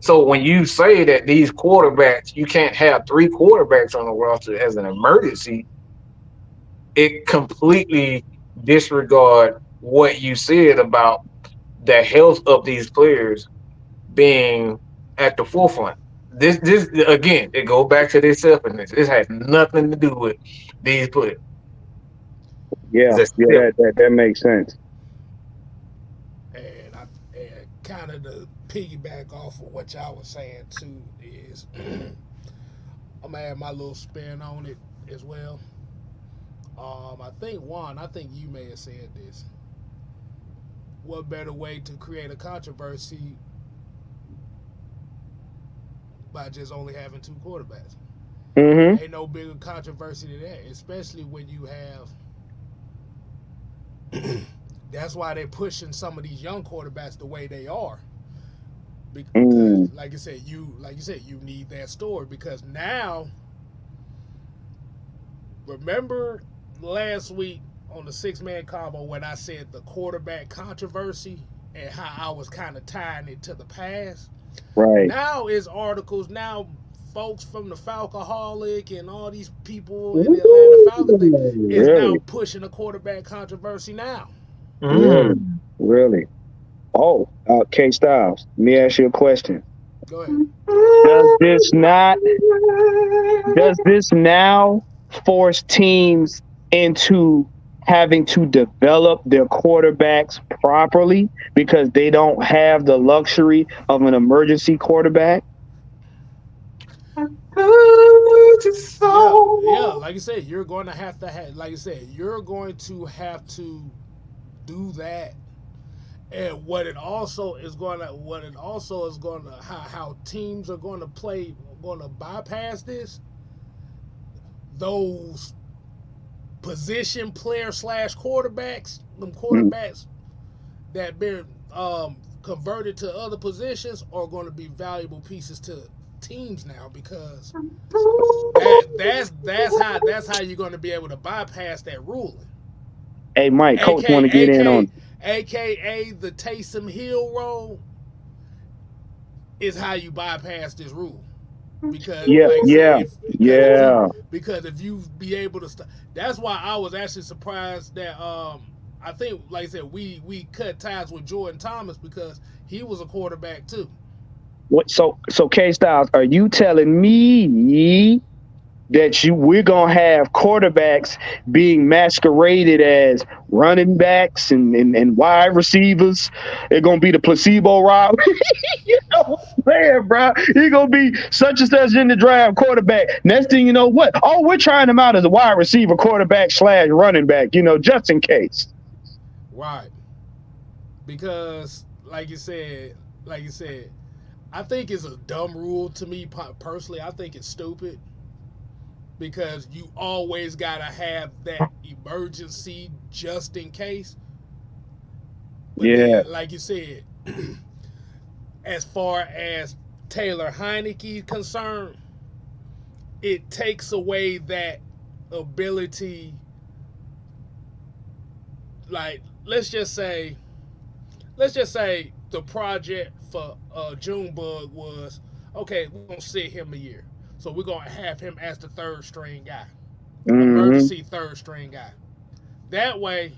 So when you say that these quarterbacks, you can't have three quarterbacks on the roster as an emergency, it completely disregard what you said about the health of these players being at the forefront. This again, it goes back to this selfishness. This has nothing to do with these players. It's Yeah, a yeah. self. That makes sense. And kind of to piggyback off of what y'all was saying too is I'm gonna add my little spin on it as well. I think Juan, I think you may have said this. What better way to create a controversy by just only having two quarterbacks? Hmm. Ain't no bigger controversy than that, especially when you have. That's why they're pushing some of these young quarterbacks the way they are, because, Mm. you need that story because now, remember last week on the six-man combo when I said the quarterback controversy and how I was kind of tying it to the past. Right. Now is articles. Now folks from the Falcoholic and all these people in the Atlanta Falcons thing Ooh, is now really, pushing a quarterback controversy now. really, Mm. really. Oh, K Styles. Let me ask you a question. Go ahead. Does this not? Does this now force teams into having to develop their quarterbacks properly because they don't have the luxury of an emergency quarterback? Yeah, yeah. Like you said, you're going to have. Like you said, you're going to have to do that. And what it also is going to, how teams are going to play, going to bypass this. Those position player slash quarterbacks, them Mm. quarterbacks that been converted to other positions are going to be valuable pieces to teams now because that's how you're going to be able to bypass that ruling. Hey, Mike, Coach, want to get in on? AKA the Taysom Hill role is how you bypass this rule. Because, Yeah, like I said, yeah, yeah. if you be able to that's why I was actually surprised that I think, like I said, we cut ties with Jordan Thomas because he was a quarterback too. What? So K Styles, are you telling me that we're gonna have quarterbacks being masqueraded as running backs and wide receivers? They're gonna be the placebo route. You know what I'm saying, bro? He's gonna be such and such in the draft quarterback. Next thing you know, what? Oh, we're trying him out as a wide receiver, quarterback slash running back. Just in case. Right. Because, like you said, I think it's a dumb rule to me personally. I think it's stupid because you always gotta have that emergency just in case. But Yeah. then, like you said, as far as Taylor Heineke concerned, it takes away that ability. Like, let's just say the project for Junebug was okay. We're gonna sit him a year, so we're gonna have him as the third string guy, Hmm. emergency third string guy. That way,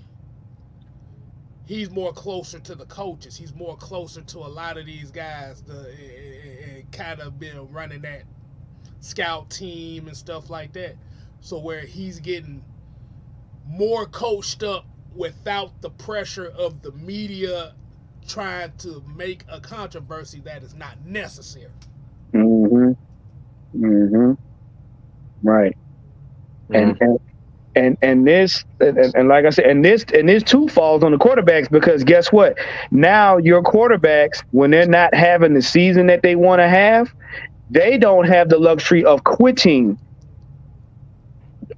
he's more closer to the coaches. He's more closer to a lot of these guys. Kind of been running that scout team and stuff like that. So where he's getting more coached up without the pressure of the media trying to make a controversy that is not necessary. Mm-hmm. Mm-hmm. Right. And Mhm. and like I said, and this too falls on the quarterbacks because guess what? Now your quarterbacks, when they're not having the season that they want to have, they don't have the luxury of quitting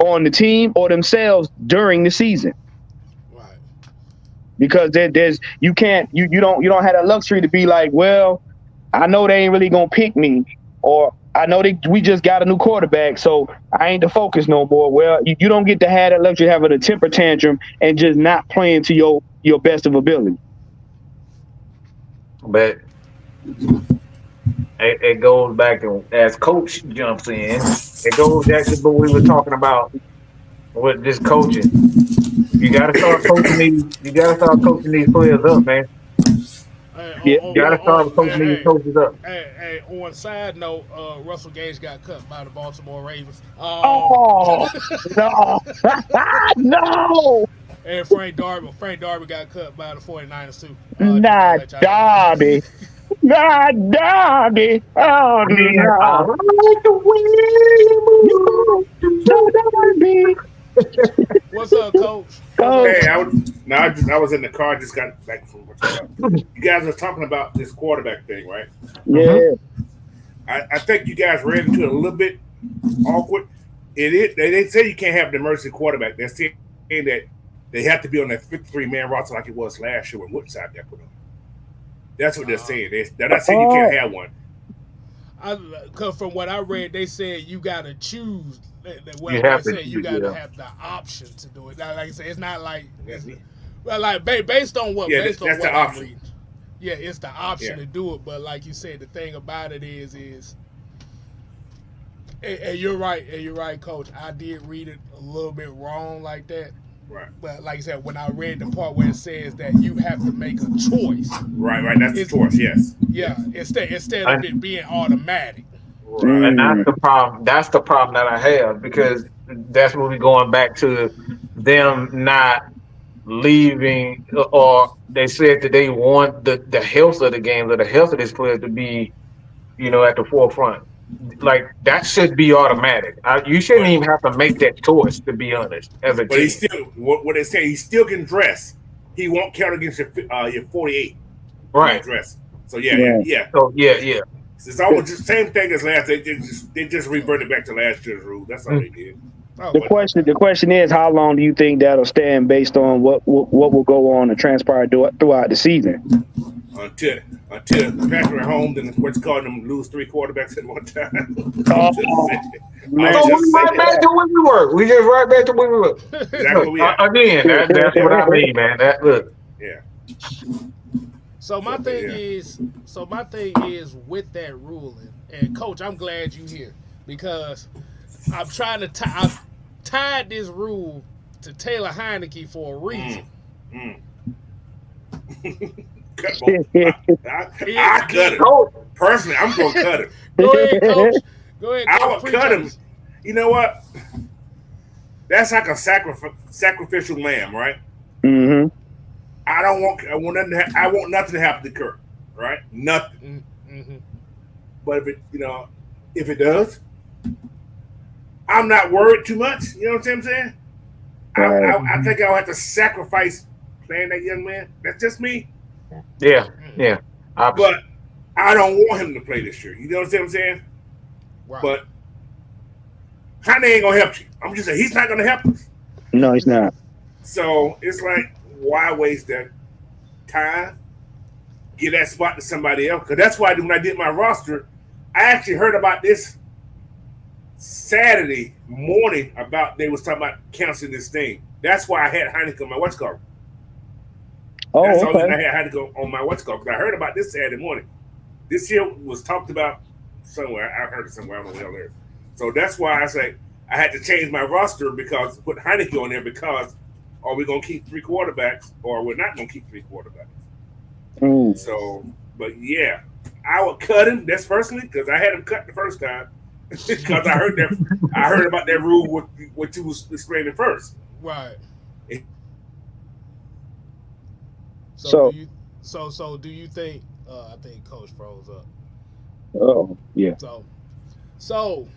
on the team or themselves during the season Right. because there's you don't have that luxury to be like, well, I know they ain't really gonna pick me, or I know we just got a new quarterback, so I ain't the focus no more. Well, you don't get to have that luxury of having a temper tantrum and just not playing to your best of ability. But it goes back to as coach jumps in, it goes back to what we were talking about with this coaching. You got to start coaching these. You got to start coaching these players up, man. Hey, Yeah, You got to start coaching these hey, coaches up. on side note, Russell Gage got cut by the Baltimore Ravens. oh no, no, And Frank Darby got cut by the 49ers too. Just want to not let y'all know. Dobby, not Dobby. Oh Man, I no, like the way no, you no move. Dobby. What's up, Coach? What's up, Coach, Hey, Coach? I was in the car, just got back from what you got. You guys are talking about this quarterback thing, right? Mhm. yeah, I think you guys ran into it a little bit awkward. It is they say you can't have the emergency quarterback. They're saying that they have to be on that 53-man roster like it was last year when Woodside got put on. That's what they're Uh, saying. They're not saying you can't oh, have one. Cause from what I read, they said you gotta choose. You Well, they have to said you choose, gotta yeah. have the option to do it. Now, like I said, it's not like That's, it's well, like based on that's the what I'm option. reading. Yeah, it's the Yeah. option to do it. But like you said, the thing about it is and you're right, Coach. I did read it a little bit wrong like that. Right. But like I said, when I read the part where it says that you have to make a choice, Right. That's the it's choice. Yes. yeah, Yes. instead of it And being automatic. Right. and that's mm, the problem. That's the problem that I have because that's what we're going back to them not leaving, or they said that they want the health of the game or the health of this player to be, at the forefront. Like that should be automatic. You shouldn't But even have to make that choice, to be honest, as a he's team. still what they say. He still can dress. He won't count against your 48 when he Right. dress. So yeah, yeah, right. yeah. So yeah, yeah. It's almost the same thing as last. They just reverted back to last year's rule. That's all Mm. they did. The Okay, But question, okay. the question is, how long do you think that'll stand based on what will go on and transpire throughout the season? until until Patrick Mahomes and what's called them lose three quarterbacks at one time. I'm just Oh saying. I'm man, So we just right saying. back to where we were. We just right back to where we were. Exactly Look, where we at. again, that's Yeah, what I mean, man. That look, yeah. so my So, but thing yeah. is, so my thing is with that ruling, and Coach, I'm glad you here because I'm trying to I've tied this rule to Taylor Heineke for a reason. Mm, mm. Cut both. I cut him. coach. Personally, I'm gonna cut him. Go ahead, Coach. Go ahead, I Coach. would Preach cut on him. us. You know what? That's like a sacrificial lamb, right? hmm I want nothing to happen to Kirk, right? Nothing. Mm-hmm. But if it does, I'm not worried too much. You know what I'm saying? right. I think I'll have to sacrifice playing that young man. That's just me. Yeah, Mm-hmm. yeah. Opposite. But I don't want him to play this year. You know what I'm saying? Right. But Heineke ain't gonna help you. I'm just saying he's not gonna help us. No, it's not. So it's like, why waste that time? Give that spot to somebody else. Because that's why when I did my roster, I actually heard about this Saturday morning about they was talking about canceling this thing. That's why I had Heineke on my what's called. That's Oh, the only okay. reason I had Heineke on my what's called. Because I heard about this Saturday morning. This year was talked about somewhere. I heard it somewhere. I don't know where it is. So that's why I say I had to change my roster because put Heineke on there because are we gonna keep three quarterbacks or we're not gonna keep three quarterbacks? Mm. So, but yeah, I would cut him. That's personally because I had him cut the first time because I heard about that rule what you was explaining first. Right. And So do So you So do you think? I think Coach froze up. Oh, yeah. So so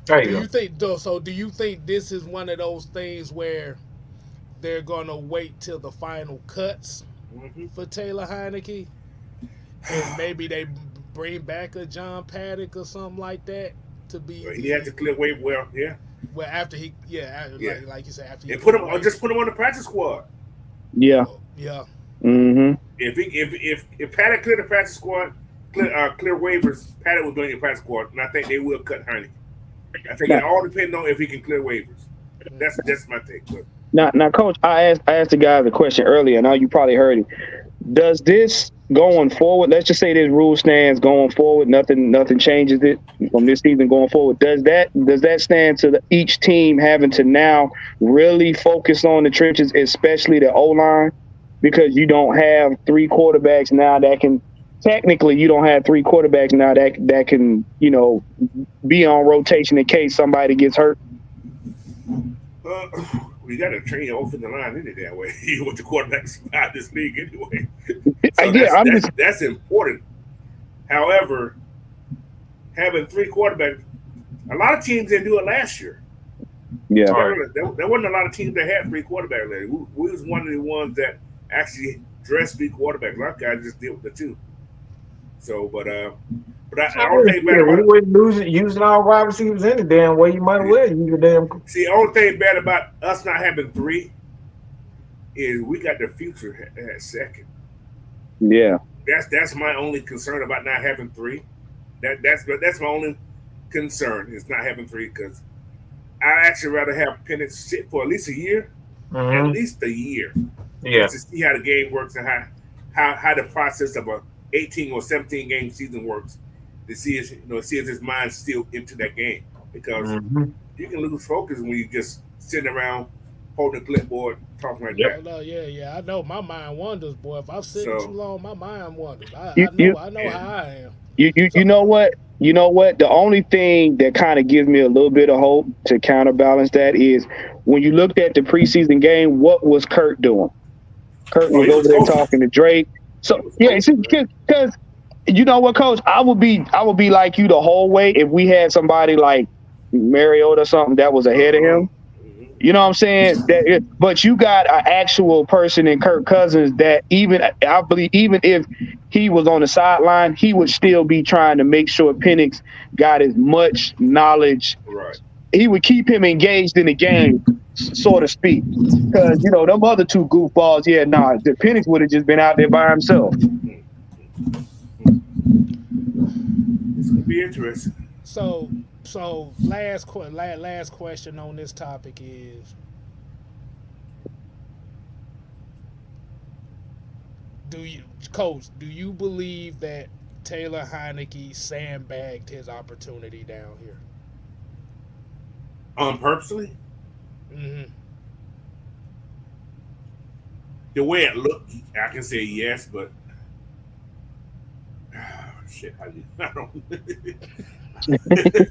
There do you you go. think? So do you think this is one of those things where they're gonna wait till the final cuts Mm-hmm. for Taylor Heineke, and maybe they bring back a John Paddock or something like that to be Well, he had the to clear way well, yeah, well after he yeah. like you said after he And put cleared him just waivers. put him on the practice squad. Yeah. Well, yeah, Mm-hmm. If Paddock cleared the practice squad, clear waivers, Paddock was doing the practice squad, and I think they will cut Heineke. I think it Now, all depends on if he can clear waivers. mm, That's my take. But now, Coach, I asked the guys a question earlier. Now you probably heard it. Does this going forward? Let's just say this rule stands going forward. Nothing changes it from this season going forward. Does that stand to each team having to now really focus on the trenches, especially the O line, because you don't have three quarterbacks now that can. Technically, you don't have three quarterbacks now that can be on rotation in case somebody gets hurt. uh, we got to train your offensive line any that way. You want the quarterback to survive this league anyway. So Yeah, I'm just that's important. However, having three quarterbacks, a lot of teams didn't do it last year. yeah. All right. There wasn't a lot of teams that had three quarterbacks. We was one of the ones that actually dressed three quarterbacks. A lot of guys just deal with the two. So, I don't think bad Yeah, we about it. wouldn't using our wide receivers any damn way. You might as well use a damn. See, the only thing bad about us not having three is we got the future at second. Yeah. That's my only concern about not having three. That's my only concern is not having three because I actually rather have Penix sit for at Mm-hmm. least a year, Yeah. just to see how the game works and how the process of a 18 or 17 game season works. To see if his mind's still into that game because Mm-hmm. you can lose focus when you just sitting around holding a clipboard talking like Yep. that. oh no, yeah. I know my mind wanders, boy. If I'm sitting too So long, my mind wanders. You you I know yeah, how I am. you So know what? You know what? The only thing that kind of gives me a little bit of hope to counterbalance that is when you looked at the preseason game, what was Kurt doing? Kurt oh, was he was over there coaching. talking to Drake. He So was yeah, coaching, man. because you know what, Coach, I would be like you the whole way if we had somebody like Mariota or something that was Uh ahead of huh. him. Mm-hmm. You know what I'm saying? But you got an actual person in Kirk Cousins that even I believe even if he was on the sideline, he would still be trying to make sure Penix got as much knowledge. Right. He would keep him engaged in the game, so to speak. Because them other two goofballs, yeah, nah, the Penix would have just been out there by himself. It's gonna be interesting. so last question on this topic is: Do you, Coach? Do you believe that Taylor Heineke sandbagged his opportunity down here? Purposely, Mm-hmm. the way it looked, I can say yes, but shit, I don't.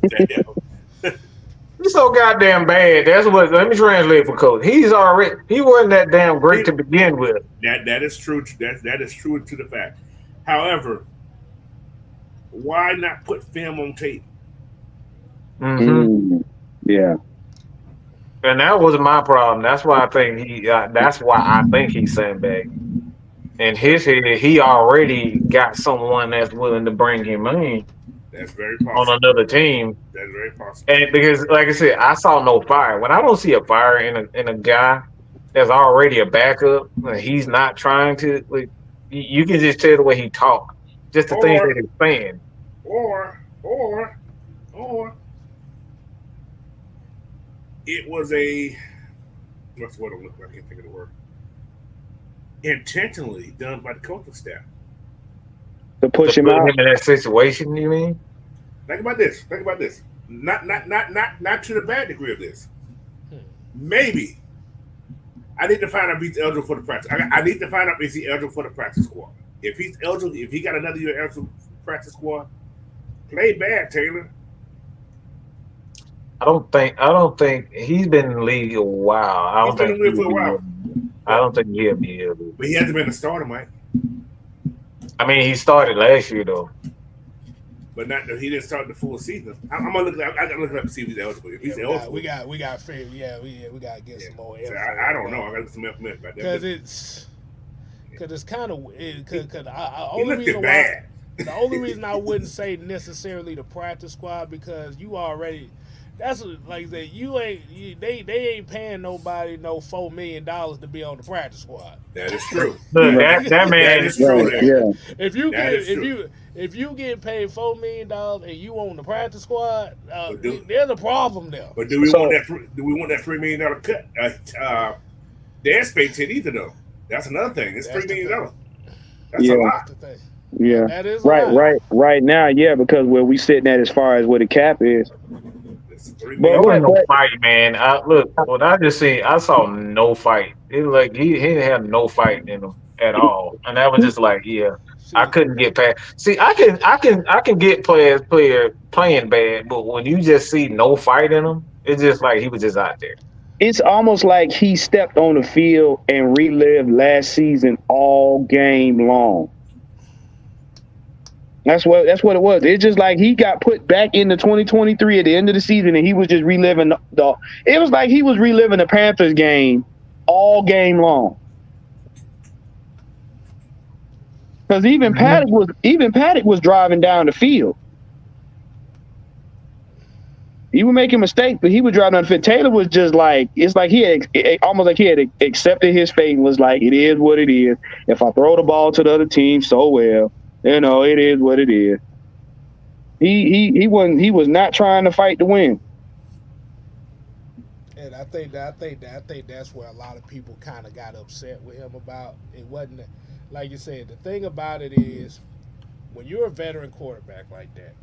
Damn. He's so goddamn bad. That's what. Let me translate for Coach. He wasn't that damn great to begin with. That is true. That is true to the fact. However, why not put film on tape? Mm-hmm. Mm, yeah. And that was my problem. That's why I think he. That's why I think he's sandbagging. In his head, he already got someone that's willing to bring him in That's very on possible. another team. That's very possible. And because, like I said, I saw no fire. When I don't see a fire in a guy that's already a backup, and he's not trying to. Like, you can just tell the way he talk, just the things that Or he's saying. or or or it was a what's the word I'm looking for? I can't think of the word. Intentionally done by the coaching staff. To To push him put him out. in that situation, you mean? Think about this. Think about this. Not to the bad degree of this. Maybe I need to find out if he's eligible for the practice. I need to find out if he's eligible for the practice squad. If he's eligible, if he got another year eligible for the practice squad, play bad, Taylor. I don't think he's been in the league a while. I He's don't been think in the league he'll for a be. while, I but don't think he'll be able. he hasn't been a starter, Mike. I mean, he started last year though. but not he didn't start the full season. I'm gonna look. I gotta look it up to see if he's eligible. If Yeah, he's eligible, we got favorite. We got to get yeah. some more So info I on don't know. I that got some information about that. because But it's kind of because he only looked reason why. bad. The only reason I wouldn't say necessarily the practice squad because you already that's like that they ain't paying nobody no $4 million to be on the practice squad. That is true. Look, Right. that That man. is true. Right. There. Yeah. if you That get is true. if you get paid $4 million and you on the practice squad, But do, there's a problem there. but do we want So that? Do we want that $3 million cut? Dance pay to either though. That's another thing. It's That's the $3 million. thing. That's a yeah. That's lot. the thing. Yeah. That is a Right. lot. Right now, yeah, because where we sitting at as far as what the cap is. It's $3 But There million. wasn't no but fight, man. Look, what I just seen, I saw no fight. It was like he didn't have no fight in him at all, and that was just like, yeah, I See, couldn't get past. See, I can get playing bad, but when you just see no fight in him, it's just like he was just out there. it's almost like he stepped on the field and relived last season all game long. That's what it was. It's just like he got put back into 2023 at the end of the season, and he was just reliving the. It was like he was reliving the Panthers game all game long. Because even Paddock was driving down the field. He was making mistakes, but he was driving down the field. Taylor was just like it's like he had almost like he had accepted his fate and was like, it is what it is. If I throw the ball to the other team, so well. It is what it is. He was not trying to fight to win. and I think that's where a lot of people kind of got upset with him about. It wasn't like you said. The thing about it is when you're a veteran quarterback like that,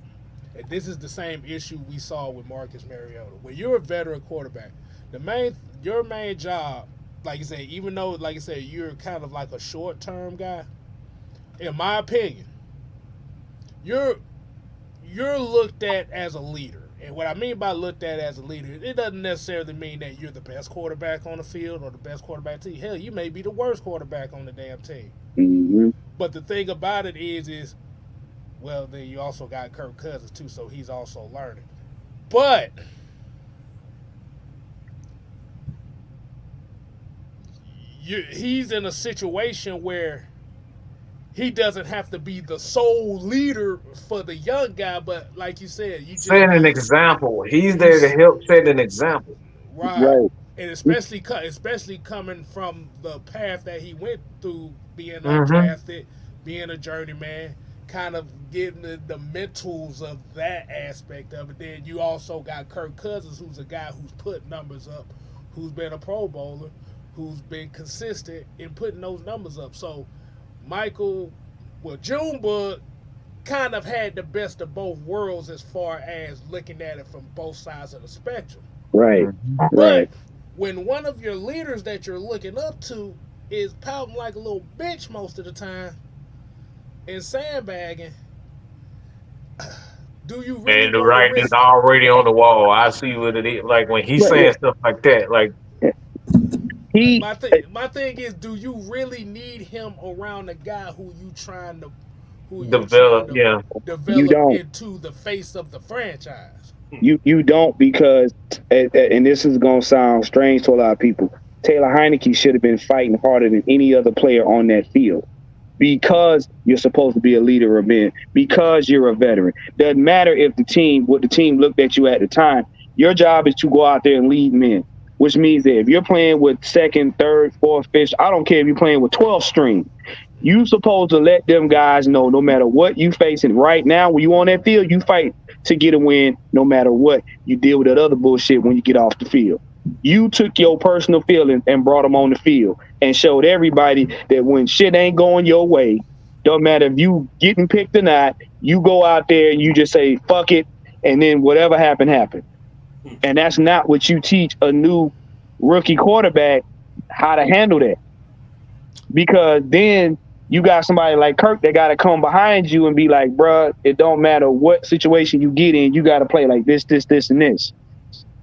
and this is the same issue we saw with Marcus Mariota. When you're a veteran quarterback, your main job, like you said, even though like you said you're kind of like a short term guy, in my opinion, you're looked at as a leader. And what I mean by looked at as a leader, it doesn't necessarily mean that you're the best quarterback on the field or the best quarterback team. Hell, you may be the worst quarterback on the damn team. Mm-hmm. But the thing about it is, well, then you also got Kirk Cousins too, so he's also learning. But he's in a situation where he doesn't have to be the sole leader for the young guy, but like you said, you just Setting an example. He's there to he's help set an example. right, Right. and especially coming from the path that he went through, being Hmm. undrafted, being a journeyman, kind of getting the mentals of that aspect of it. Then you also got Kirk Cousins, who's a guy who's put numbers up, who's been a Pro Bowler, who's been consistent in putting those numbers up. So Michael, well, Junebug kind of had the best of both worlds as far as looking at it from both sides of the spectrum. Right. Hmm. But Right. when one of your leaders that you're looking up to is pouting like a little bitch most of the time and sandbagging, do you really And the want to writing is risk? already on the wall. I see what it is. Like when he's Right. saying stuff like that, like He My thing is, do you really need him around the guy who you trying develop, to yeah. you develop don't. into the face of the franchise? You don't because and this is gonna sound strange to a lot of people. Taylor Heineke should have been fighting harder than any other player on that field because you're supposed to be a leader of men, because you're a veteran. Doesn't matter if what the team looked at you at the time. Your job is to go out there and lead men, which means that if you're playing with second, third, fourth, fifth, I don't care if you're playing with 12 string. You supposed to let them guys know no matter what you facing right now, when you on that field, you fight to get a win no matter what. You deal with that other bullshit when you get off the field. You took your personal feelings and brought them on the field and showed everybody that when shit ain't going your way, don't matter if you getting picked or not, you go out there and you just say, fuck it, and then whatever happened, happened. And that's not what you teach a new rookie quarterback how to handle that. Because then you got somebody like Kirk that got to come behind you and be like, bruh, it don't matter what situation you get in, you got to play like this, and this.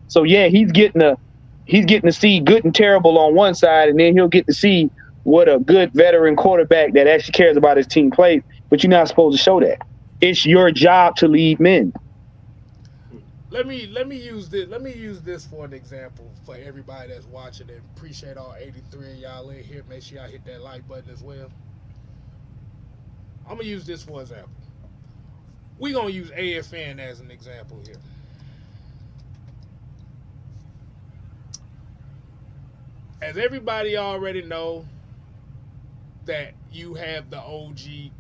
So yeah, he's getting to see good and terrible on one side, and then he'll get to see what a good veteran quarterback that actually cares about his team plays. but you're not supposed to show that. It's your job to lead men. Let me use this. Let me use this for an example for everybody that's watching. And appreciate all 83 of y'all in here. Make sure y'all hit that like button as well. I'm gonna use this for example. We gonna use AFN as an example here. As everybody already know, that you have the OG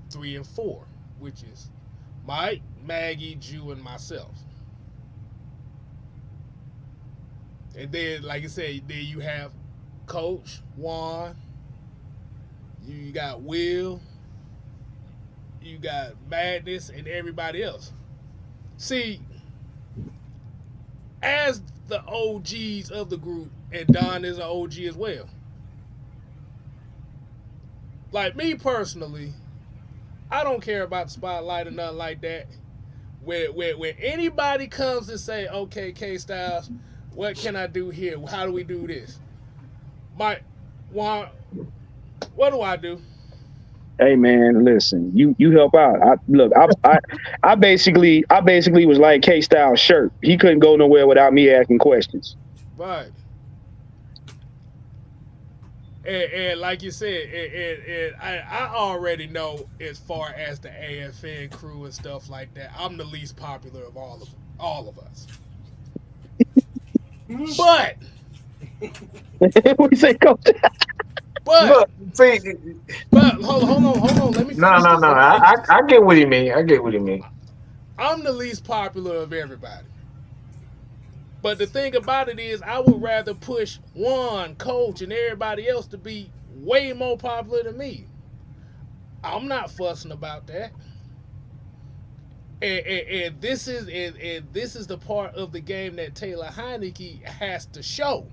3 and 4, which is Mike, Maggie, Jew, and myself. And then, like I said, then you have Coach Juan. You got Will. You got Madness and everybody else. See, as the OGs of the group, and Don is an OG as well. Like me personally, I don't care about the spotlight or nothing like that. When anybody comes and say, okay, K Styles, what can I do here? How do we do this? What do I do? Hey man, listen, you help out. I basically was like K Styles shirt. He couldn't go nowhere without me asking questions. Right. And like you said, I already know as far as the AFN crew and stuff like that, I'm the least popular of all of us. But What you say, Coach? But see, hold on. Let me finish no. this. I get what you mean. I get what you mean. I'm the least popular of everybody. But the thing about it is, I would rather push Juan, Coach, and everybody else to be way more popular than me. I'm not fussing about that. And this is the part of the game that Taylor Heineke has to show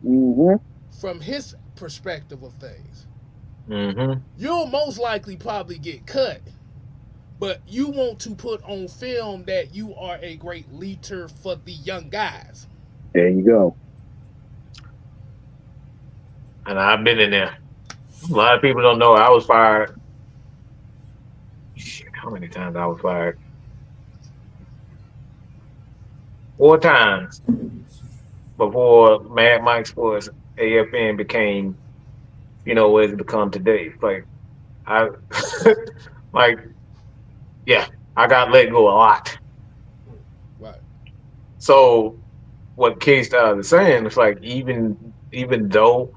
from his perspective of things. You'll most likely probably get cut, but you want to put on film that you are a great leader for the young guys. There you go. And I've been in there. A lot of people don't know I was fired. Shit, how many times I was fired? 4 times before Mad Mike Sports AFN became, what it's become today. Like I I got let go a lot. Right. So what K Styles is saying is like even though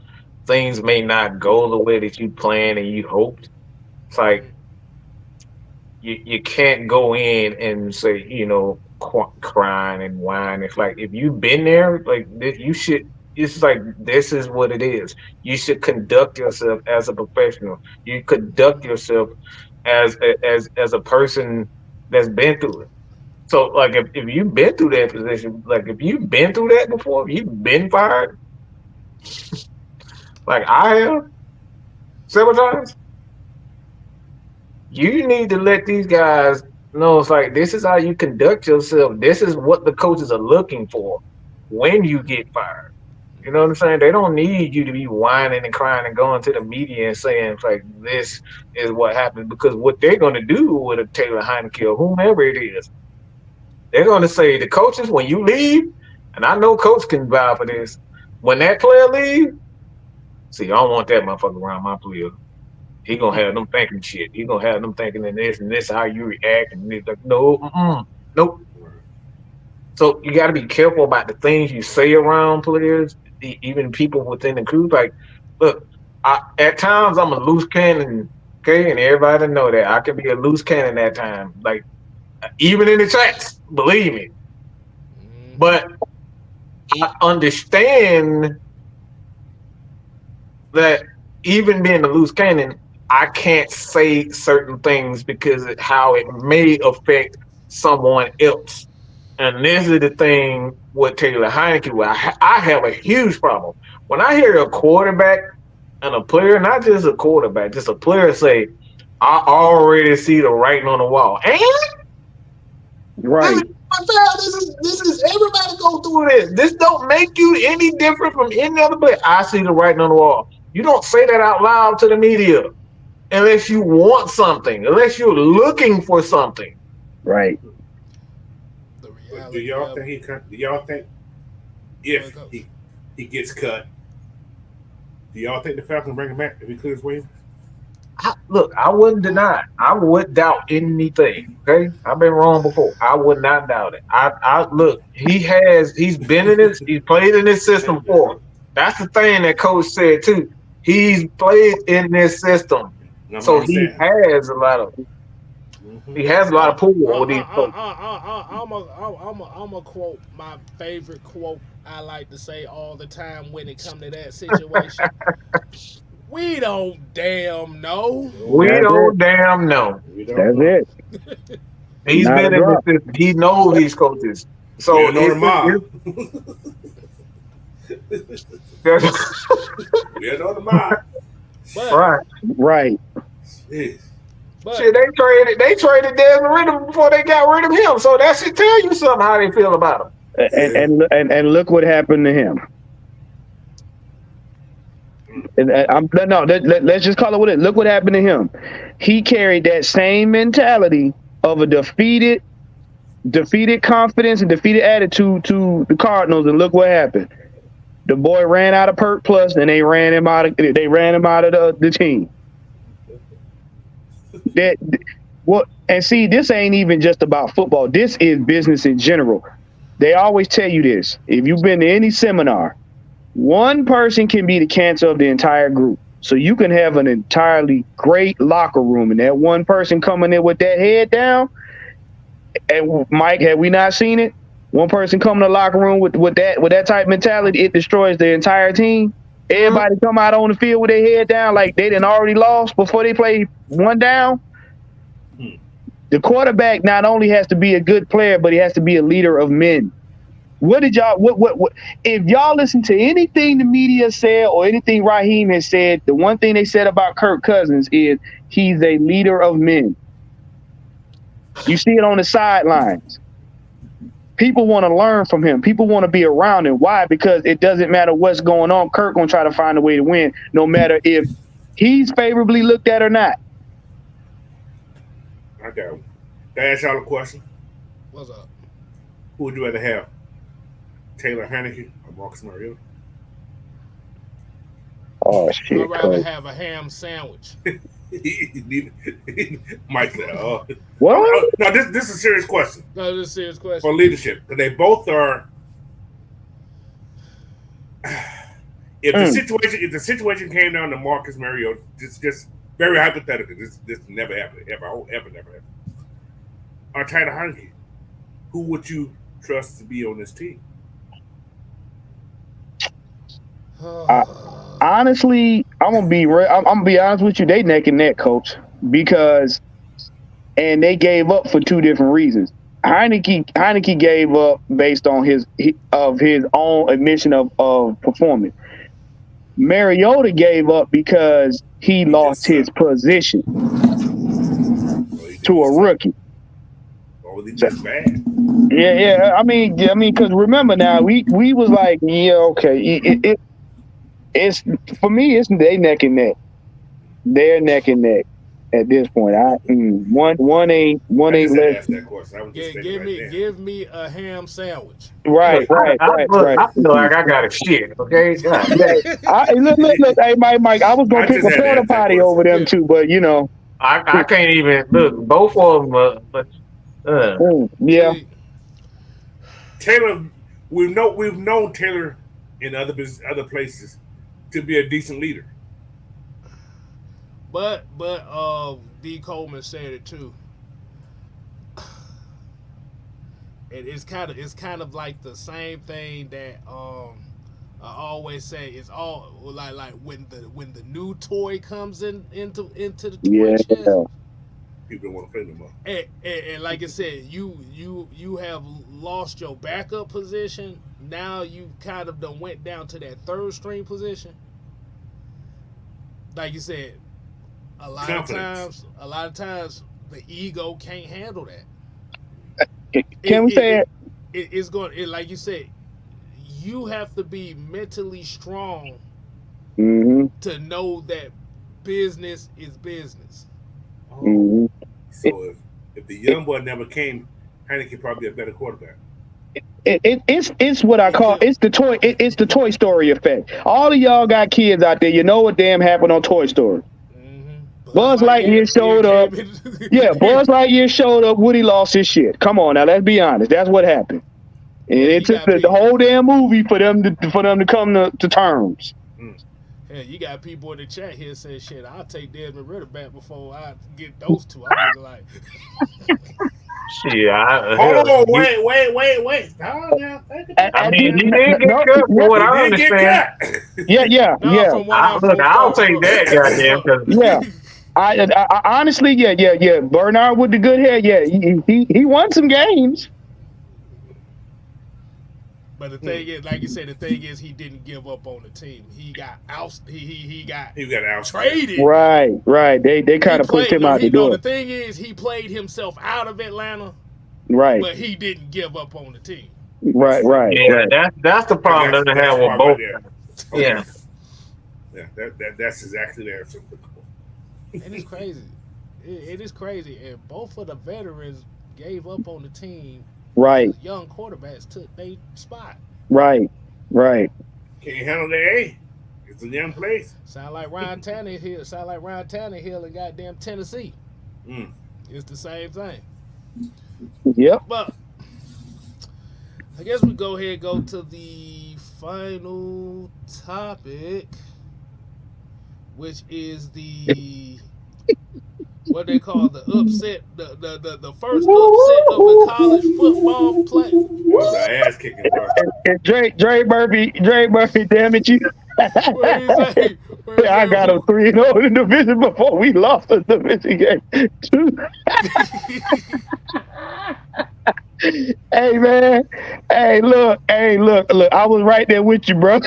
things may not go the way that you planned and you hoped, it's like you can't go in and say, crying and whining. It's like if you've been there, like you should. It's like this is what it is. You should conduct yourself as a professional. You conduct yourself as a person that's been through it. So like if you've been through that position, like if you've been through that before, if you've been fired, like I have several times, you need to let these guys know it's like this is how you conduct yourself. This is what the coaches are looking for when you get fired. You know what I'm saying? They don't need you to be whining and crying and going to the media and saying it's like this is what happened, because what they're going to do with a Taylor Heineke or whomever it is, they're going to say the coaches, when you leave, and I know coach can vouch for this, when that player leave, see, I don't want that motherfucker around my player. He going to have them thinking shit. He going to have them thinking and this how you react. And it's like, no, nope. So you got to be careful about the things you say around players, even people within the crew. Like, look, at times I'm a loose cannon, okay? And everybody know that. I can be a loose cannon at times. Like, even in the chats, believe me. But I understand that even being a loose cannon, I can't say certain things because of how it may affect someone else. And this is the thing with Taylor Heineke, where I have a huge problem. When I hear a quarterback and a player, not just a quarterback, just a player say, I already see the writing on the wall. And right. This is everybody go through this. This don't make you any different from any other player. I see the writing on the wall. You don't say that out loud to the media. unless you want something, unless you're looking for something. Right. The But do reality y'all of think it. do y'all think Go if ahead, Coach. he gets cut, do y'all think the Falcons bring him back if he clears waivers? Look, I wouldn't deny it. I wouldn't doubt anything. Okay, I've been wrong before. I would not doubt it. I look. He's been in this. He's played in this system before. That's the thing that coach said too. He's played in this system, I'm so he understand. has a lot of Mm-hmm. he has a lot of pull on these coaches. I'm a quote my favorite quote I like to say all the time when it come to that situation. We don't damn know. We That's it. don't damn know. We don't That's know. it. He's Not a been in this drop. system. He knows these coaches. We So don't know tomorrow. it's We don't know tomorrow. But right. Right. Jeez. but Shit, they traded Desmond Ritter before they got rid of him. So that should tell you something how they feel about him. And Yeah. and look what happened to him. Let's just call it what it is. Look what happened to him. He carried that same mentality of a defeated confidence and defeated attitude to the Cardinals, and look what happened. The boy ran out of Perk Plus, and they ran him out of the team. That what and see, this ain't even just about football. This is business in general. They always tell you this. If you've been to any seminar, one person can be the cancer of the entire group. So you can have an entirely great locker room, and that one person coming in with that head down. And Mike, have we not seen it? One person coming to the locker room with that type of mentality, it destroys the entire team. Everybody come out on the field with their head down like they done already lost before they play one down. Hmm. The quarterback not only has to be a good player, but he has to be a leader of men. What did y'all what if y'all listen to anything the media said or anything Raheem has said, the one thing they said about Kirk Cousins is he's a leader of men. You see it on the sidelines. People want to learn from him. People want to be around him. Why? Because it doesn't matter what's going on. Kirk gonna try to find a way to win, no matter if he's favorably looked at or not. I got him. Can I ask y'all a question? what's up? Who would you rather have? Taylor Heineke or Marcus Mariota? Oh I'd shit, rather Coach. have a ham sandwich. Mike said, What? no, this is a serious question No, this is a serious for question. leadership. Because they both are. If the situation came down to Marcus Mariota, just very hypothetical, this never happened, ever never happened. Or Tyler Heineke, who would you trust to be on this team? Honestly, I'm gonna be honest with you. They neck and neck, Coach, because they gave up for two different reasons. Heineke gave up based on his own admission of performance. Mariota gave up because he lost his position to a rookie. Or was he So, just bad? yeah. I mean, because remember now, we was like, yeah, okay. It's for me. It's they neck and neck. They're neck and neck at this point. One ain't I just had to less. ask that question. I was just thinking right there. Give me a ham sandwich. Right. I feel like I got a shit. Okay, God, Look. Hey, Mike. I was gonna I pick just a had to porta ask that potty question. over them Yeah. too, but I can't even look. Both of them, but yeah. See, Taylor, we've known Taylor in other places to be a decent leader. but D Coleman said it too. It's kind of like the same thing that I always say. It's all like when the new toy comes into the toy Yeah. chest. People don't want to play no more. And like I said, you have lost your backup position. Now you kind of done went down to that third string position. Like you said, a lot Confidence. of times the ego can't handle that. Can we say it? It's going like you said, you have to be mentally strong Mm-hmm. to know that business is business. Oh, Mhm. so if the young boy never came, Heineke probably a better quarterback. It's what I It call could. it's the Toy Story effect. All of y'all got kids out there. You know what damn happened on Toy Story. Buzz Buzz Lightyear Lightyear showed up. came in. Yeah, Buzz Lightyear showed up. Woody lost his shit. Come on now, let's be honest. That's what happened. And Hey, it you took got the people. whole damn movie for them to come to terms. Mm. Hey, you got people in the chat here saying, "Shit, I'll take Desmond Ritter back before I get those two." I'm looking like, Shit, Hold on, wait. Stop now. Think about At I that the mean, he now. did get no, cut yeah, from what He I did get understand. cut. nah, from what I Look, I'll take from that, goddamn, because yeah. I honestly, yeah. Bernard with the good hair, yeah, he won some games. But the Hmm. thing is, like you said, the thing is, he didn't give up on the team. He got ousted. He got He got ousted. traded. Right. They He kind of pushed played. him No, out the the door. thing is, he played himself out of Atlanta, Right, but he didn't give up on the team. That's true. yeah, that's the problem that I That's have the with problem right both. there. Okay. Yeah, Yeah, that's exactly there. So, And it's crazy. It is crazy. And both of the veterans gave up on the team right, because young quarterbacks took their spot. right, right. can you handle the A? It's a young place. Sound like Ryan Tannehill. Sound like Ryan Tannehill in goddamn Tennessee. Mm. It's the same thing. Yep. But I guess we go ahead and go to the final topic, which is the what they call the upset, the first upset of the college football play. That was an ass kicking, bro. And Dre Murphy, damn it, you. What do you say? What do you I say? got him Who? 3-0 in the division before we lost the division game. Hey man, hey look. I was right there with you, bro.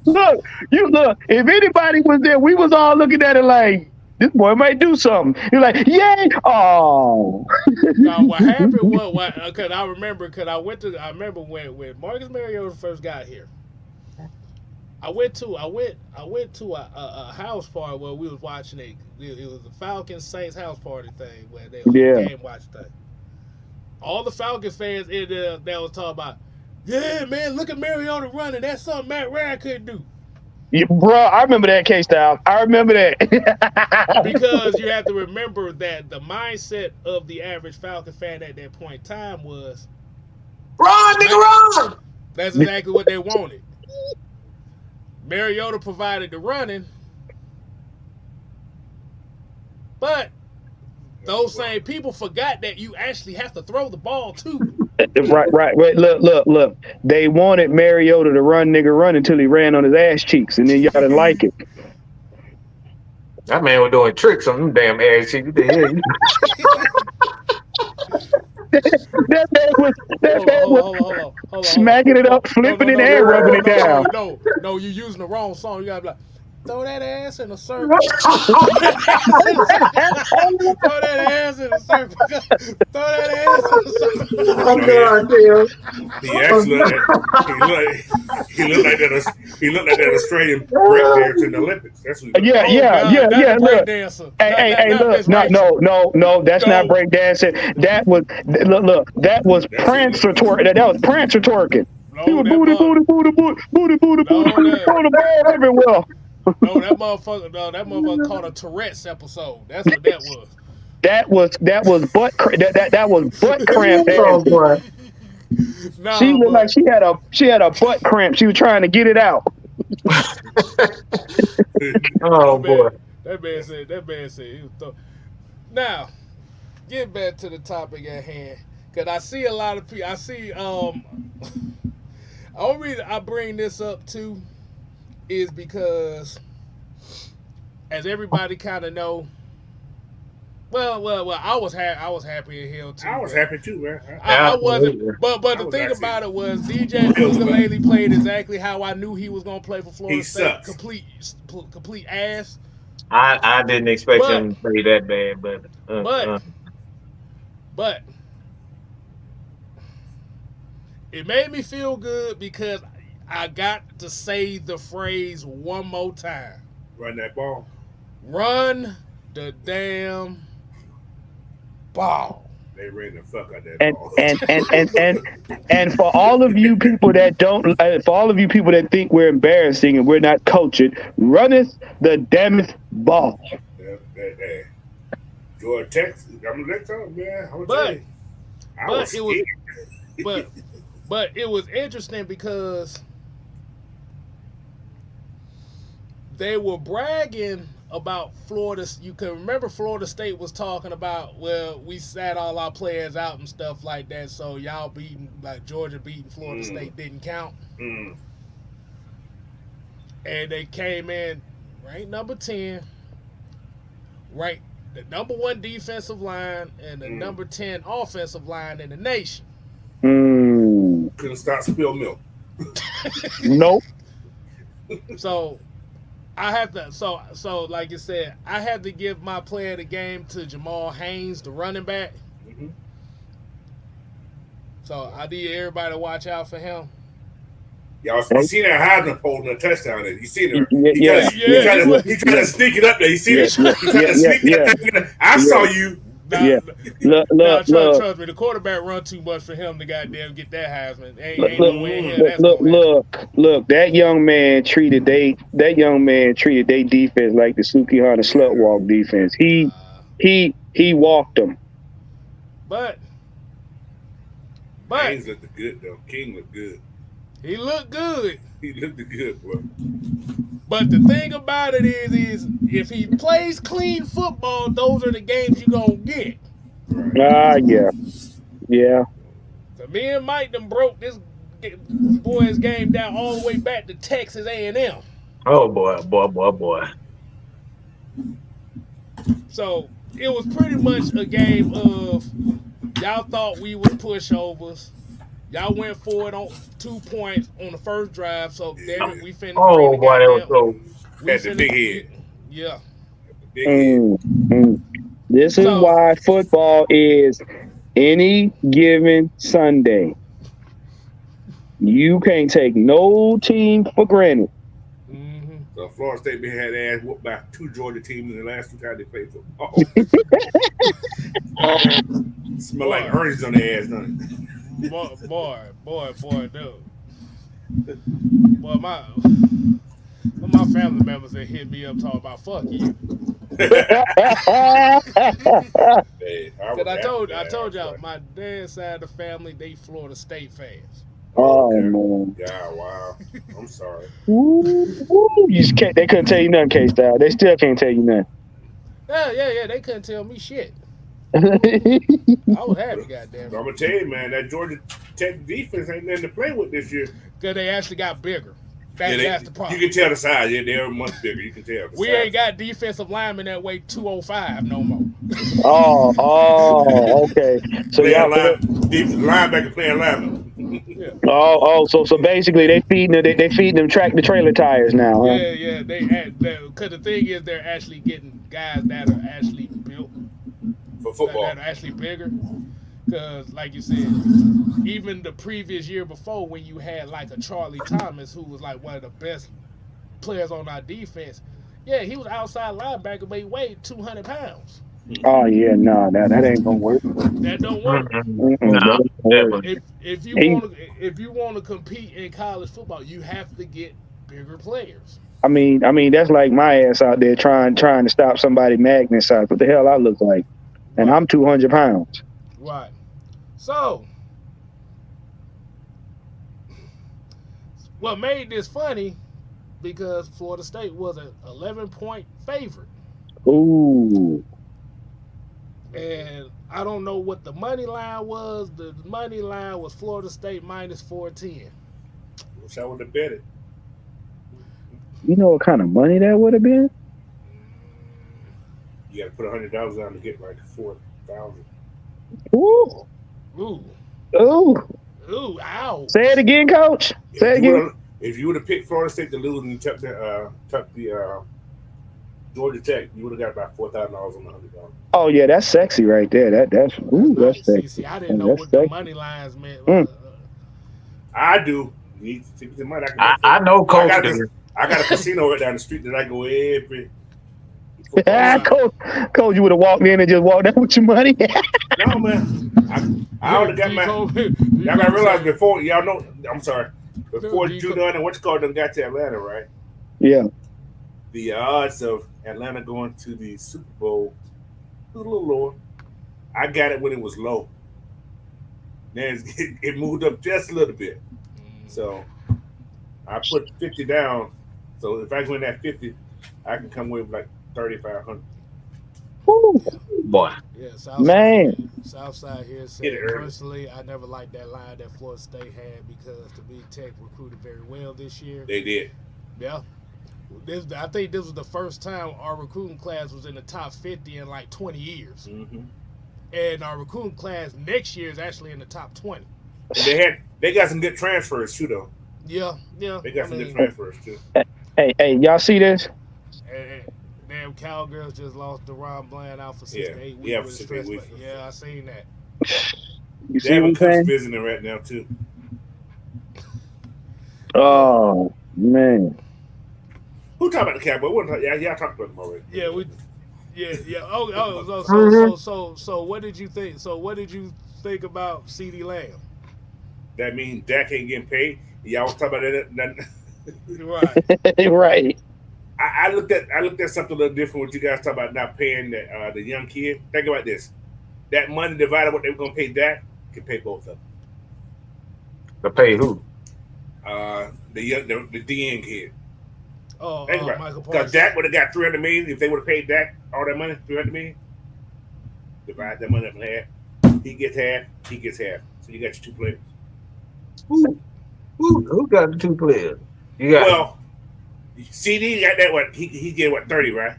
Look. If anybody was there, we was all looking at it like this boy might do something. You're like, yay! Oh, Now what happened was what? Cause I remember, I remember when Marcus Mariota first got here. I went to a house party where we was watching it was the Falcons Saints house party thing where they was yeah. a game watch thing. All the Falcons fans in there that was talking about, yeah man, look at Mariota running. That's something Matt Ryan couldn't do. Yeah, bro, I remember that K-Style. I remember that. Because you have to remember that the mindset of the average Falcon fan at that point in time was run, nigga, run. that's exactly what they wanted. Mariota provided the running, but those same people forgot that you actually have to throw the ball too. Right. Wait, look. They wanted Mariota to run until he ran on his ass cheeks, and then y'all didn't like it. That man was doing tricks on them damn ass cheeks. What the That man was smacking it up, flipping it, and rubbing it down. No, you're using the wrong song. You gotta be like, throw that ass in a circle. hell? Throw that ass in a circle. Throw that ass in a circle. Oh No, God, damn. he actually he looked like that Australian break dancer in the Olympics. That's what he looked like. Yeah. That's a break Look. dancer. Hey, look. Miss Rachel. No. That's not No. breakdancing. That was look. That was That's Prancer twerking. That was Prancer twerking. He was booty, throwing the ball everywhere. No, that motherfucker caught a Tourette's episode. That's what that was. That was butt that was butt cramp. Oh boy. Nah, She looked like but she had a butt cramp. She was trying to get it out. Oh boy. that man said he was Now, get back to the topic at hand. Cause I see a lot of people. I see the only reason I bring this up too is because, as everybody kind of know, well, I was happy in hell too. I was happy too, man. I wasn't, but I the was thing actually- about it was DJ Ugalele played exactly how I knew he was gonna play for Florida He State. sucks. Complete ass. I didn't expect him to play that bad, but it made me feel good because I got to say the phrase one more time. Run that ball. Run the damn ball. They ran the fuck out that And ball. and for all of you people that don't, for all of you people that think we're embarrassing and we're not cultured, runneth the damneth ball. that. Georgia Texas. I'm gonna let you, man. I'm gonna But- tell you. I but was it was- scared. But it was interesting because they were bragging about Florida. You can remember Florida State was talking about, well, we sat all our players out and stuff like that, so y'all beating, like Georgia beating Florida State didn't count. Mm. And they came in ranked number 10, ranked the number 1 defensive line and the number 10 offensive line in the nation. Couldn't stop spill milk. Nope. So I have to, so like you said, I had to give my player of the game to Jamal Haynes, the running back. Mm-hmm. So I need everybody to watch out for him. Y'all seen that Heisman holding a touchdown there. You seen it? Yeah. He tried to sneak it up there. You see it? He tried to sneak that thing in there. I saw you. Trust me, the quarterback run too much for him to goddamn get that Heisman. Ain't no way in hell that's gonna happen. Look, that young man treated they defense like the Sukihana slut walk defense. He walked them. But Haynes looked good though. King looked good. he looked good. He looked good, bro. But the thing about it is if he plays clean football, those are the games you gonna get. Yeah. So me and Mike done broke this boy's game down all the way back to Texas A&M. Oh boy. So it was pretty much a game of y'all thought we was pushovers. Y'all went for it on 2 points on the first drive. So damn it, we finna. Oh boy, that was so. Had the big head. Yeah. Big head. This is why football is any given Sunday. You can't take no team for granted. Mm-hmm. So Florida State been had their ass whooped by 2 Georgia teams in the last 2 times they played football. Smell like oranges on their ass, don't it? Boy, dude. Boy, my family members that hit me up talking about fuck you. Hey, Cause I told y'all, my dad's side of the family, they Florida State fans. Man. Yeah, wow. I'm sorry. You just can't, they couldn't tell you nothing, K-Style. They still can't tell you nothing. Yeah, they couldn't tell me shit. I was happy, goddamn. I'm gonna tell you, man, that Georgia Tech defense ain't nothing to play with this year. Cause they actually got bigger. That's the problem. You can tell the size. Yeah, they're much bigger. You can tell. We ain't got defensive linemen that weigh 205 no more. Oh, okay. So y'all linebacker playing lineman. Yeah. So basically they feeding them the trailer tires now. Huh? Yeah. Because the thing is, they're actually getting guys that are actually built for football. That are actually bigger. Because, like you said, even the previous year before, when you had like a Charlie Thomas, who was like one of the best players on our defense, yeah, he was outside linebacker, but he weighed 200 pounds. Oh yeah, no, that ain't gonna work. That don't work. If you want to compete in college football, you have to get bigger players. I mean that's like my ass out there trying to stop somebody Magnus size. What the hell I look like? And I'm 200 pounds. Right. So, what made this funny, because Florida State was an 11-point favorite. Ooh. And I don't know what the money line was. The money line was Florida State minus 410. Wish I would have bet it. You know what kind of money that would have been? You got to put $100 down to get like 4,000. Ooh. Ooh. Ow. Say it again, Coach. Say it again. If you would have picked Florida State to lose and you took the Georgia Tech, you would have got about $4,000 on the $100. Oh yeah, that's sexy right there. That's sexy. See, I didn't know what the money lines meant. I do. You need to take the money. I know Coach. I I got a casino right down the street that I go every football season. Coach, you would have walked in and just walked out with your money. No, man. I already got my. Y'all gotta realize before y'all know. I'm sorry. Before Judon and what you call them got to Atlanta, right? Yeah. The odds of Atlanta going to the Super Bowl was a little lower. I got it when it was low. Then it moved up just a little bit. So I put 50 down. So if I win that 50, I can come with like 3,500. Boy. Yeah, Southside here said personally, I never liked that line that Florida State had because the Big Tech recruited very well this year. They did. Yeah. I think this was the first time our recruiting class was in the top 50 in like 20 years. Mm-hmm. And our recruiting class next year is actually in the top 20. They got some good transfers too, though. Yeah. They got some good transfers too. Hey, y'all see this? Damn, Cowgirls just lost Deron Bland out for 6 to 8 weeks. Yeah, with for 6 stress, weeks. Yeah, I seen that. You see They have what a I'm coach saying? visiting right now too. Oh man. Who talked about the Cowboys? Y'all talked about them already. Yeah. So what did you think? So what did you think about CeeDee Lamb? That means Dak ain't getting paid. Y'all was talking about that. Right. Right. I looked at something a little different. What you guys talk about not paying the young kid. Think about this. That money divided what they were gonna pay Dak could pay both of them. To pay who? The DN kid. Oh, Think about Michael it. Because Parsons. Dak would have got $300 million if they would have paid Dak all that money, $300 million. Divide that money up in half. He gets half. He gets half. So you got your two players. Who got the two players? You got Well, CeeDee got that. What he get? What 30? Right?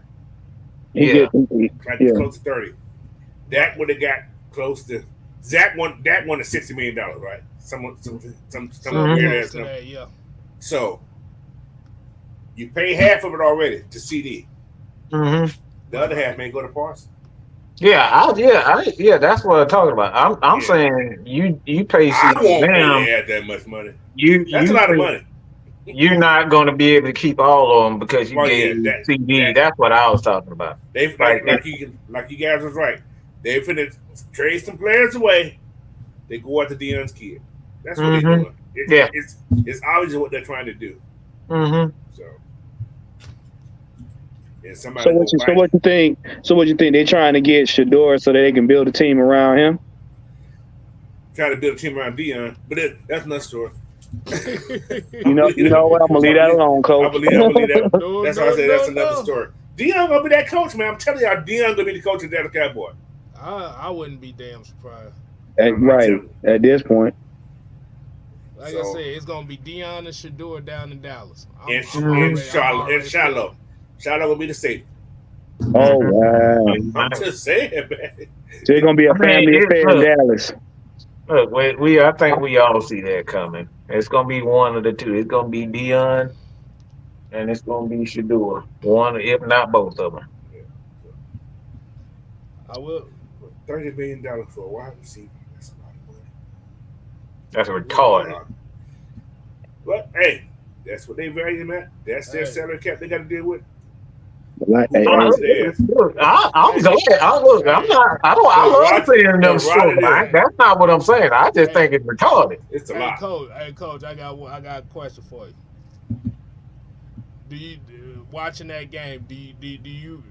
Yeah. Close to 30. Dak would have got close to. Dak won the $60 million, right? Some weird ass number. Yeah. So you pay half of it already to CeeDee. Mm-hmm. The other half may go to Parsons. Yeah, that's what I'm talking about. I'm saying you pay I CeeDee won't Lamb. pay that much money. That's a lot of money. You're not going to be able to keep all of them because you gave CeeDee. That's what I was talking about. They like you guys was right. They finna trade some players away. They go after Deion's kid. That's what they're doing. It's obvious what they're trying to do. Mm-hmm. So what you think? So what you think? They're trying to get Shador so that they can build a team around him. Trying to build a team around Deion, but that's another story. You know what? I'm gonna leave that alone, Coach. I believe that. That's why I said that's another story. Deion gonna be that coach, man. I'm telling y'all, Deion gonna be the coach of the Dallas Cowboys. I wouldn't be damn surprised. Right at this point. Like I said, it's gonna be Deion and Shador down in Dallas. And Charlotte. Charlotte gonna be the safety. Oh wow! I'm just saying, man. So it's gonna be a family affair in Dallas. Look, I think we all see that coming. It's gonna be one of the two. It's gonna be Deion, and it's gonna be Shador. One, if not both of them. I will. $30 million for a wide receiver. That's a lot of money. That's retarded. But hey, that's what they value him at. That's their salary cap they got to deal with. Look, I'm glad. I love seeing them short. That's not what I'm saying. I just think it's retarded. It's a lot. Coach, I got a question for you. Do you watching that game? Do you?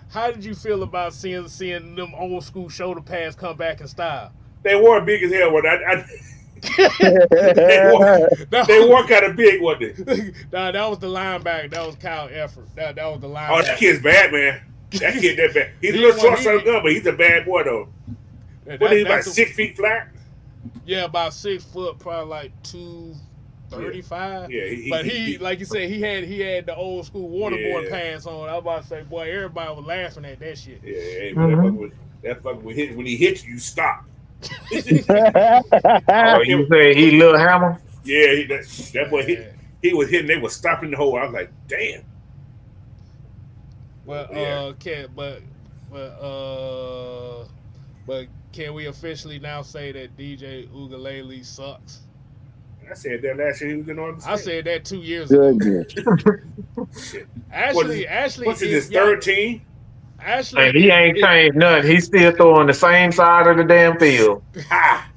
How did you feel about seeing them old school shoulder pads come back in style? They wore big as hell. They wore kind of big, wasn't they? Nah, that was the linebacker. That was Kyle Effort. That was the linebacker. Oh, that kid's bad, man. That kid that bad. He's a little short, son of a gun, but he's a bad boy though. What is he, about 6 feet flat? Yeah, about 6 foot, probably like 235. Yeah, but he like you said, he had the old school waterboard pants on. I was about to say, boy, everybody was laughing at that shit. Yeah, that fucker when he hits you, stop. Oh, you say he little hammer? Yeah, that boy he was hitting. They were stopping the hole. I was like, damn. Well, but can we officially now say that DJ Ugalele sucks? I said that last year he was in Oregon I State. said that 2 years ago. Goodness. Shit. Ashley, What's his if y'all, third team? Ashley, And he ain't changed nothing. He's still throwing the same side of the damn field. Ha!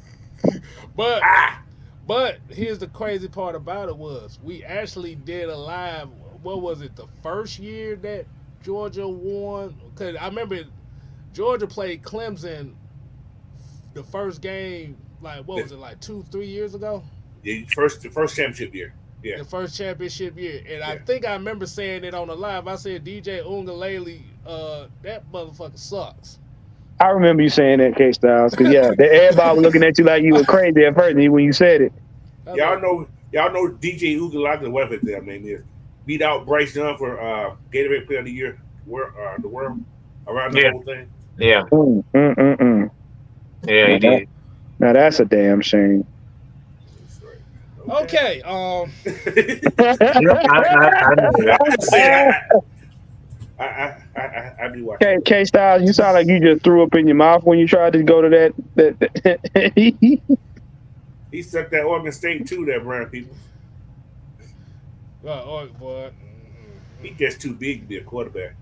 but Ha! but here's the crazy part about it was we actually did a live. What was it? The first year that Georgia won? Because I remember Georgia played Clemson the first game. Like what was it? Like 2-3 years ago. The first championship year. Yeah. The first championship year, and I Yeah. think I remember saying it on the live. I said DJ Ungalele, that motherfucker sucks. I remember you saying that, K Styles, because everybody was looking at you like you were crazy at first when you said it. Y'all know DJ Ugalaga, whatever his damn name is, beat out Bryce Young for Gatorade Player of the Year, the world around the whole thing. Yeah. Yeah, he did. Now that's a damn shame. Okay. I know that. I be watching. K Styles, you sound like you just threw up in your mouth when you tried to go to that. He sucked that Oregon State too, that Brown people. Boy. He just too big to be a quarterback.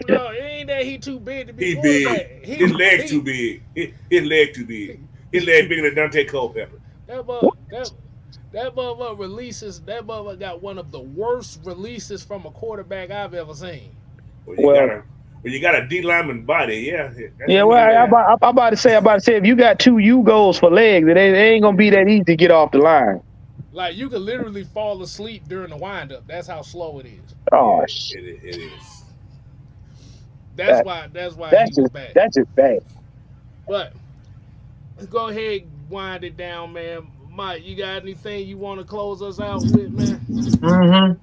No, it ain't that he too big to be He quarterback. big. His legs too big. His leg too big. His leg bigger than Dante Culpepper. That motherfucker releases. That motherfucker got one of the worst releases from a quarterback I've ever seen. Well, you got a D lineman body, yeah. Yeah, well, I'm about to say, if you got two U goals for legs, it ain't gonna be that easy to get off the line. Like you could literally fall asleep during the windup. That's how slow it is. Oh yeah, shit! It is. That's why he was bad. That's just bad. But let's go ahead and wind it down, man. Mike, you got anything you want to close us out with, man? Mm-hmm.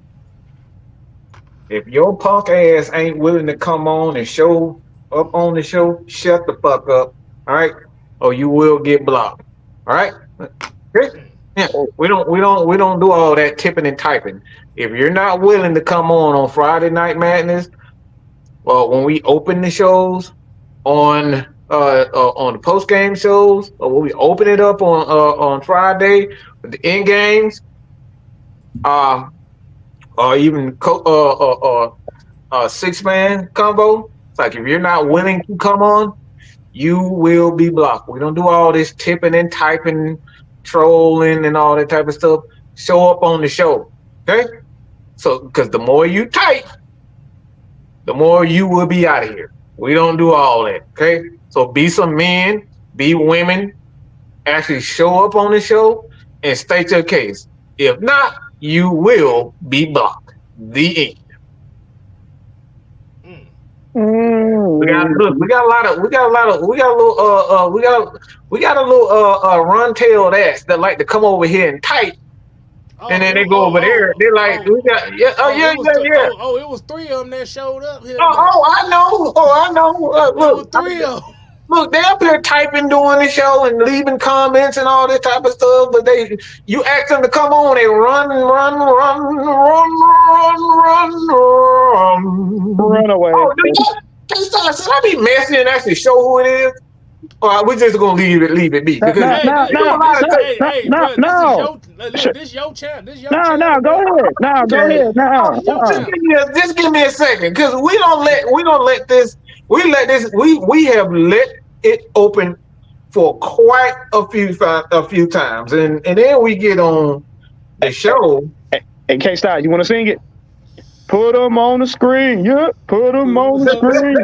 If your punk ass ain't willing to come on and show up on the show, shut the fuck up, all right? Or you will get blocked, all right? Okay? Yeah, we don't do all that tipping and typing. If you're not willing to come on Friday Night Madness, or when we open the shows on the post game shows, or when we open it up on Friday with the end games, or even 6-man combo. It's like if you're not willing to come on, you will be blocked. We don't do all this tipping and typing, trolling, and all that type of stuff. Show up on the show, okay? So, because the more you type, the more you will be out of here. We don't do all that, okay? So be some men, be women, actually show up on the show and state your case. If not, you will be blocked. The end. We got a little run tailed ass that like to come over here and type, and then they go over there. They're like, it was 3 of them that showed up here. I know. Look, 3 of them. Look, they're up here typing, doing the show, and leaving comments and all this type of stuff. But you ask them to come on, they run away. Oh, should I be messy and actually show who it is? Or we're just gonna leave it be? Because This your channel. No, go ahead. Go ahead. Just give me a second, because we have let it open for quite a few times, and then we get on the show. Hey, K Styles, you want to sing it? Put them on the screen, yeah. Put them on the screen.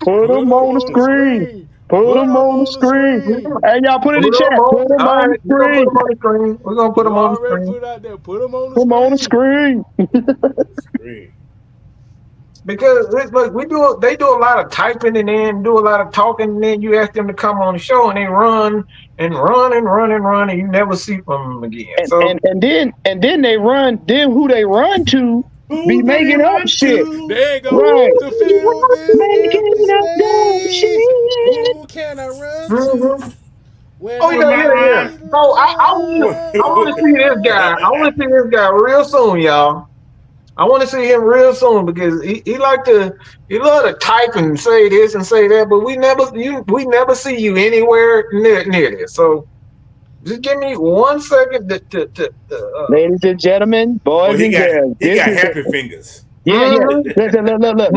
Put them on the screen. Put them on the screen. Hey, y'all put it in chat. Put them on the screen. We're gonna put them on the screen. Put it out there. Put them on the screen. Because look, they do a lot of typing and then do a lot of talking, and then you ask them to come on the show and they run, and you never see from them again. And then they run. Then who they run to be making up shit. There you go. Right. To feel this making up shit. Who can I run to? Yeah. So I want to see this guy. I want to see this guy real soon, y'all. I want to see him real soon, because he love to type and say this and say that, but we never see you anywhere near this. So Just give me 1 second Ladies and gentlemen, Oh, boys he and got girls, he this got is happy fingers. yeah. Look. him Ladies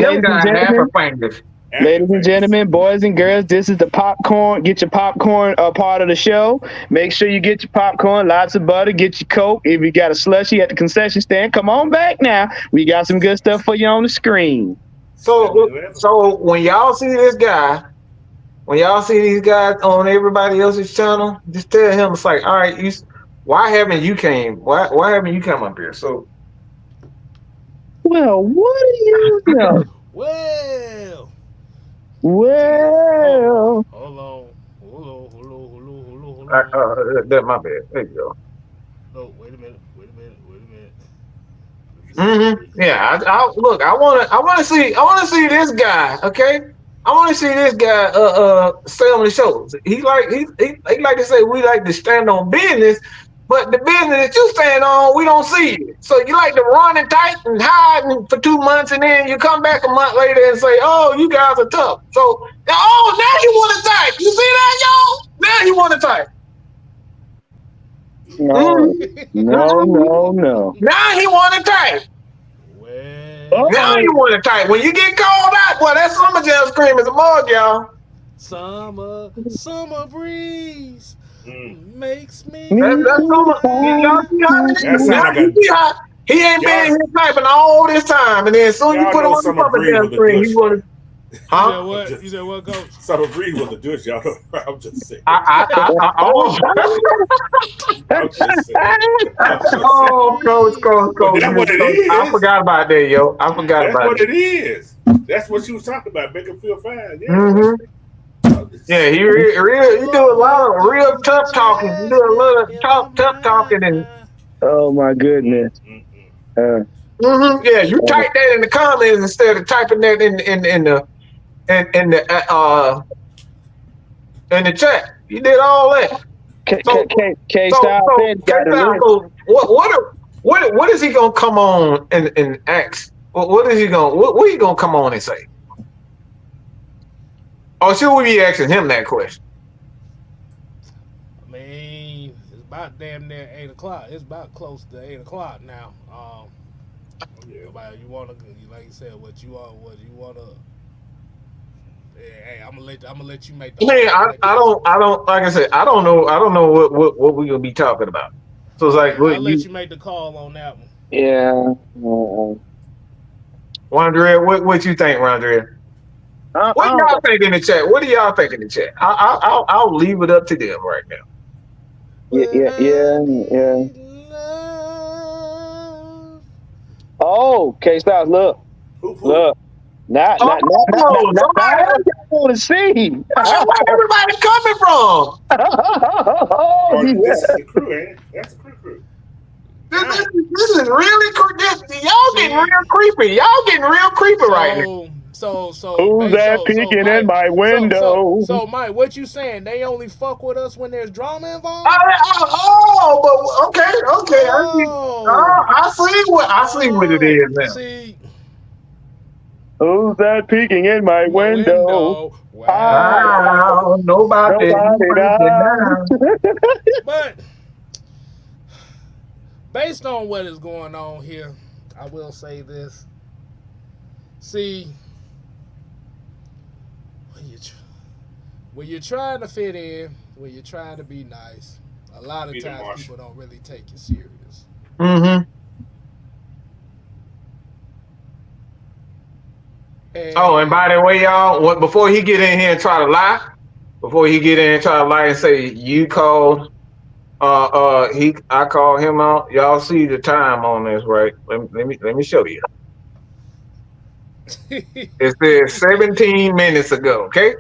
and got happy gentlemen, fingers. Happy ladies and fingers. gentlemen, boys and girls, this is the popcorn. Get your popcorn part of the show. Make sure you get your popcorn, lots of butter, get your Coke. If you got a slushie at the concession stand, come on back now. We got some good stuff for you on the screen. So when y'all see this guy, when y'all see these guys on everybody else's channel, just tell him it's like, all right, why haven't you came? Why haven't you come up here? So Well, what do you know? Well, Well, hold on. that my bad. There you go. No, wait a minute. Let me see. Yeah. Look. I want to see this guy. Okay. I want to see this guy. Stay on the shows. He like to say we like to stand on business, but the business that you stand on, we don't see it. So you like to run and tight and hide for 2 months, and then you come back a month later and say, "Oh, you guys are tough." So, oh, now you want to type. You see that, y'all? Now you want to type. no. Now he want to type. Well, Now you want to type. When you get called out, boy, that summer jam scream is a mug, y'all. summer breeze makes me. That's summer. Y'all see how That sound like you see how he ain't been here typing all this time, and then as soon as you y'all put him know on the Summer summer Breeze jam was a screen, douche. he want to. Huh? You said what, Coach? Summer Breeze was a douche, y'all. I'm just saying. I'm just saying. Oh, coach. But that's what it is. I forgot about that, yo. I forgot That's about what it. it is. That's what she was talking about. Make him feel fine. Yeah. Mm-hmm. Yeah, he do a lot of real tough talking. He do a lot of tough talking, and Oh my goodness. yeah, you type that in the comments instead of typing that in the chat. You did all that. K Style said got the list. So what is he gonna come on and ask? What is he gonna what he gonna come on and say? Or should we be asking him that question? I mean, it's about damn near 8 o'clock. It's about close to 8 o'clock now. You wanna, like you said, what you wanna. Hey, I'm gonna let you make the. Man, I don't like I said, I don't know what we're gonna be talking about. So it's like I'll let you make the call on that one. Yeah. Rondrea, what you think, Rondrea? What do y'all think in the chat? What do y'all think in the chat? I'll leave it up to them right now. Yeah. Oh, K Styles, look. Not I want to see. Where everybody coming from? This is the crew, ain't it? That's the crew. This is really y'all getting real creepy. Y'all getting real creepy right now. So who's that peeking in my window? So Mike, what you saying? They only fuck with us when there's drama involved? But okay. I see what it is now. See, who's that peeking in my window? Wow, nobody down. But based on what is going on here, I will say this. See, when you're trying to fit in, when you're trying to be nice, a lot of times people don't really take you serious. Mm-hmm. And by the way, y'all, before he get in here and try to lie, and say you called, I called him out. Y'all see the time on this, right? Let me show you. It says 17 minutes ago. Okay,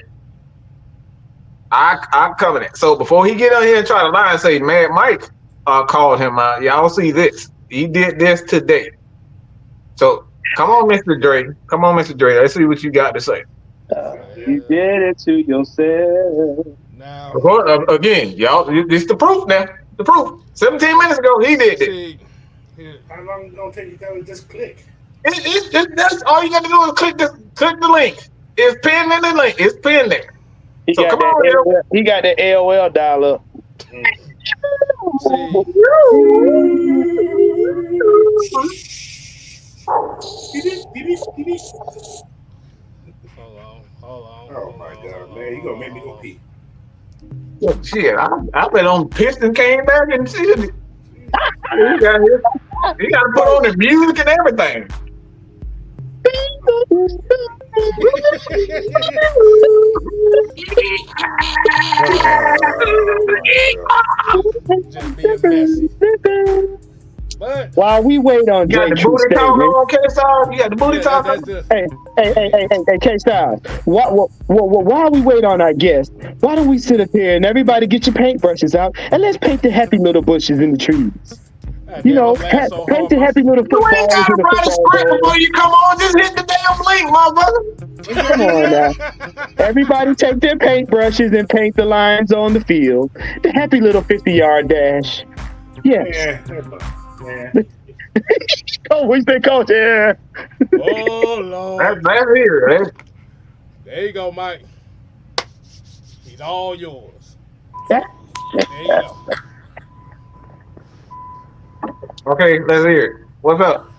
I covered it. So before he get on here and try to lie and say, "Man, Mike called him out," y'all see this? He did this today. So come on, Mr. Dre. Let's see what you got to say. You did it to yourself. Now, again, y'all, this the proof now. The proof. 17 minutes ago, he did it. How long is it gonna take you to just click? That's all you got to do is click the link. It's pinned in the link. It's pinned there. He got that AOL dial up. See, hold on, Oh my God, man! You gonna make me go pee? Shit, I been on piss and came back and shit. He got to put on the music and everything. Just being messy. But while we wait on You got Drake the true booty talk statement, on, K-Star? You got the booty yeah, talk that's on? the hey, K Styles, while we wait on our guest, why don't we sit up here and everybody get your paintbrushes out and let's paint the happy little bushes in the trees. God You damn, know, I'm laughing so paint hard. the happy little You ain't footballs got in to the write a football script goals. before you come on. Just hit the damn link, motherfucker. Come on now. Everybody take their paintbrushes and paint the lines on the field. The happy little 50-yard dash. Yes. Yeah. Oh, we say coach, yeah. Oh Lord. That's here. There you go, Mike. He's all yours. Yeah. There you go. Okay, let's hear it. What's up?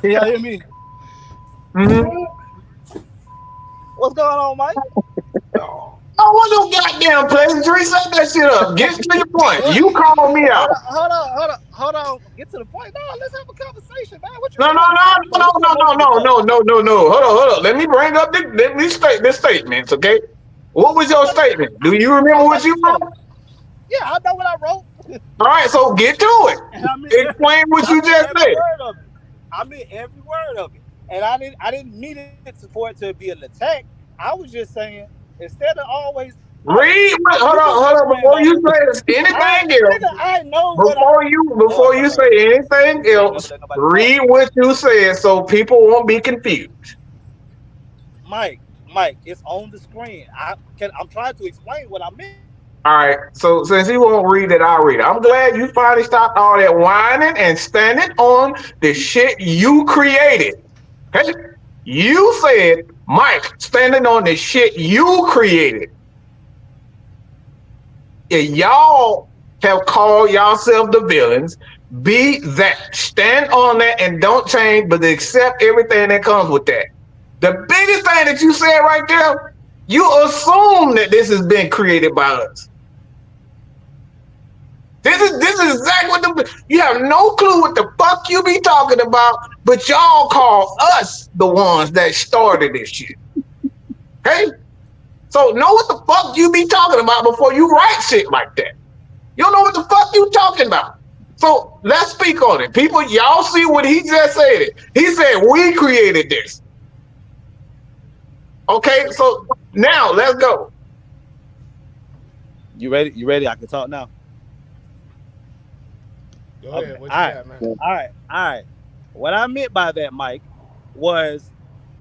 Can y'all hear me? Mm-hmm. What's going on, Mike? I want no goddamn pleasantry. Set that shit up. Get to your point. What? You call me out. Hold on. Get to the point. No, let's have a conversation, man. What you No. Hold on. Let me bring up let me state the statements, okay? What was your statement? Do you remember what you wrote? Yeah, I know what I wrote. All right, so get to it. And Explain what you just every said. word of it. I mean every word of it. And I didn't mean it for it to be an attack. I was just saying instead of always Read. Hold on. Before you say anything else, I know before you say anything else, read what you said so people won't be confused. Mike, it's on the screen. I'm trying to explain what I meant. All right. So since he won't read it, I'll read it. I'm glad you finally stopped all that whining and standing on the shit you created. Okay? You said, Mike, standing on the shit you created. And y'all have called yourself the villains. Be that. Stand on that and don't change, but accept everything that comes with that. The biggest thing that you said right there, you assume that this has been created by us. This is exactly what you have no clue what the fuck you be talking about, but y'all call us the ones that started this shit. Okay? So know what the fuck you be talking about before you write shit like that. You don't know what the fuck you talking about. So let's speak on it. People, y'all see what he just said. He said we created this. Okay, so now let's go. You ready? You ready? I can talk now. Go ahead. Okay. What you got, man? All right. What I meant by that, Mike, was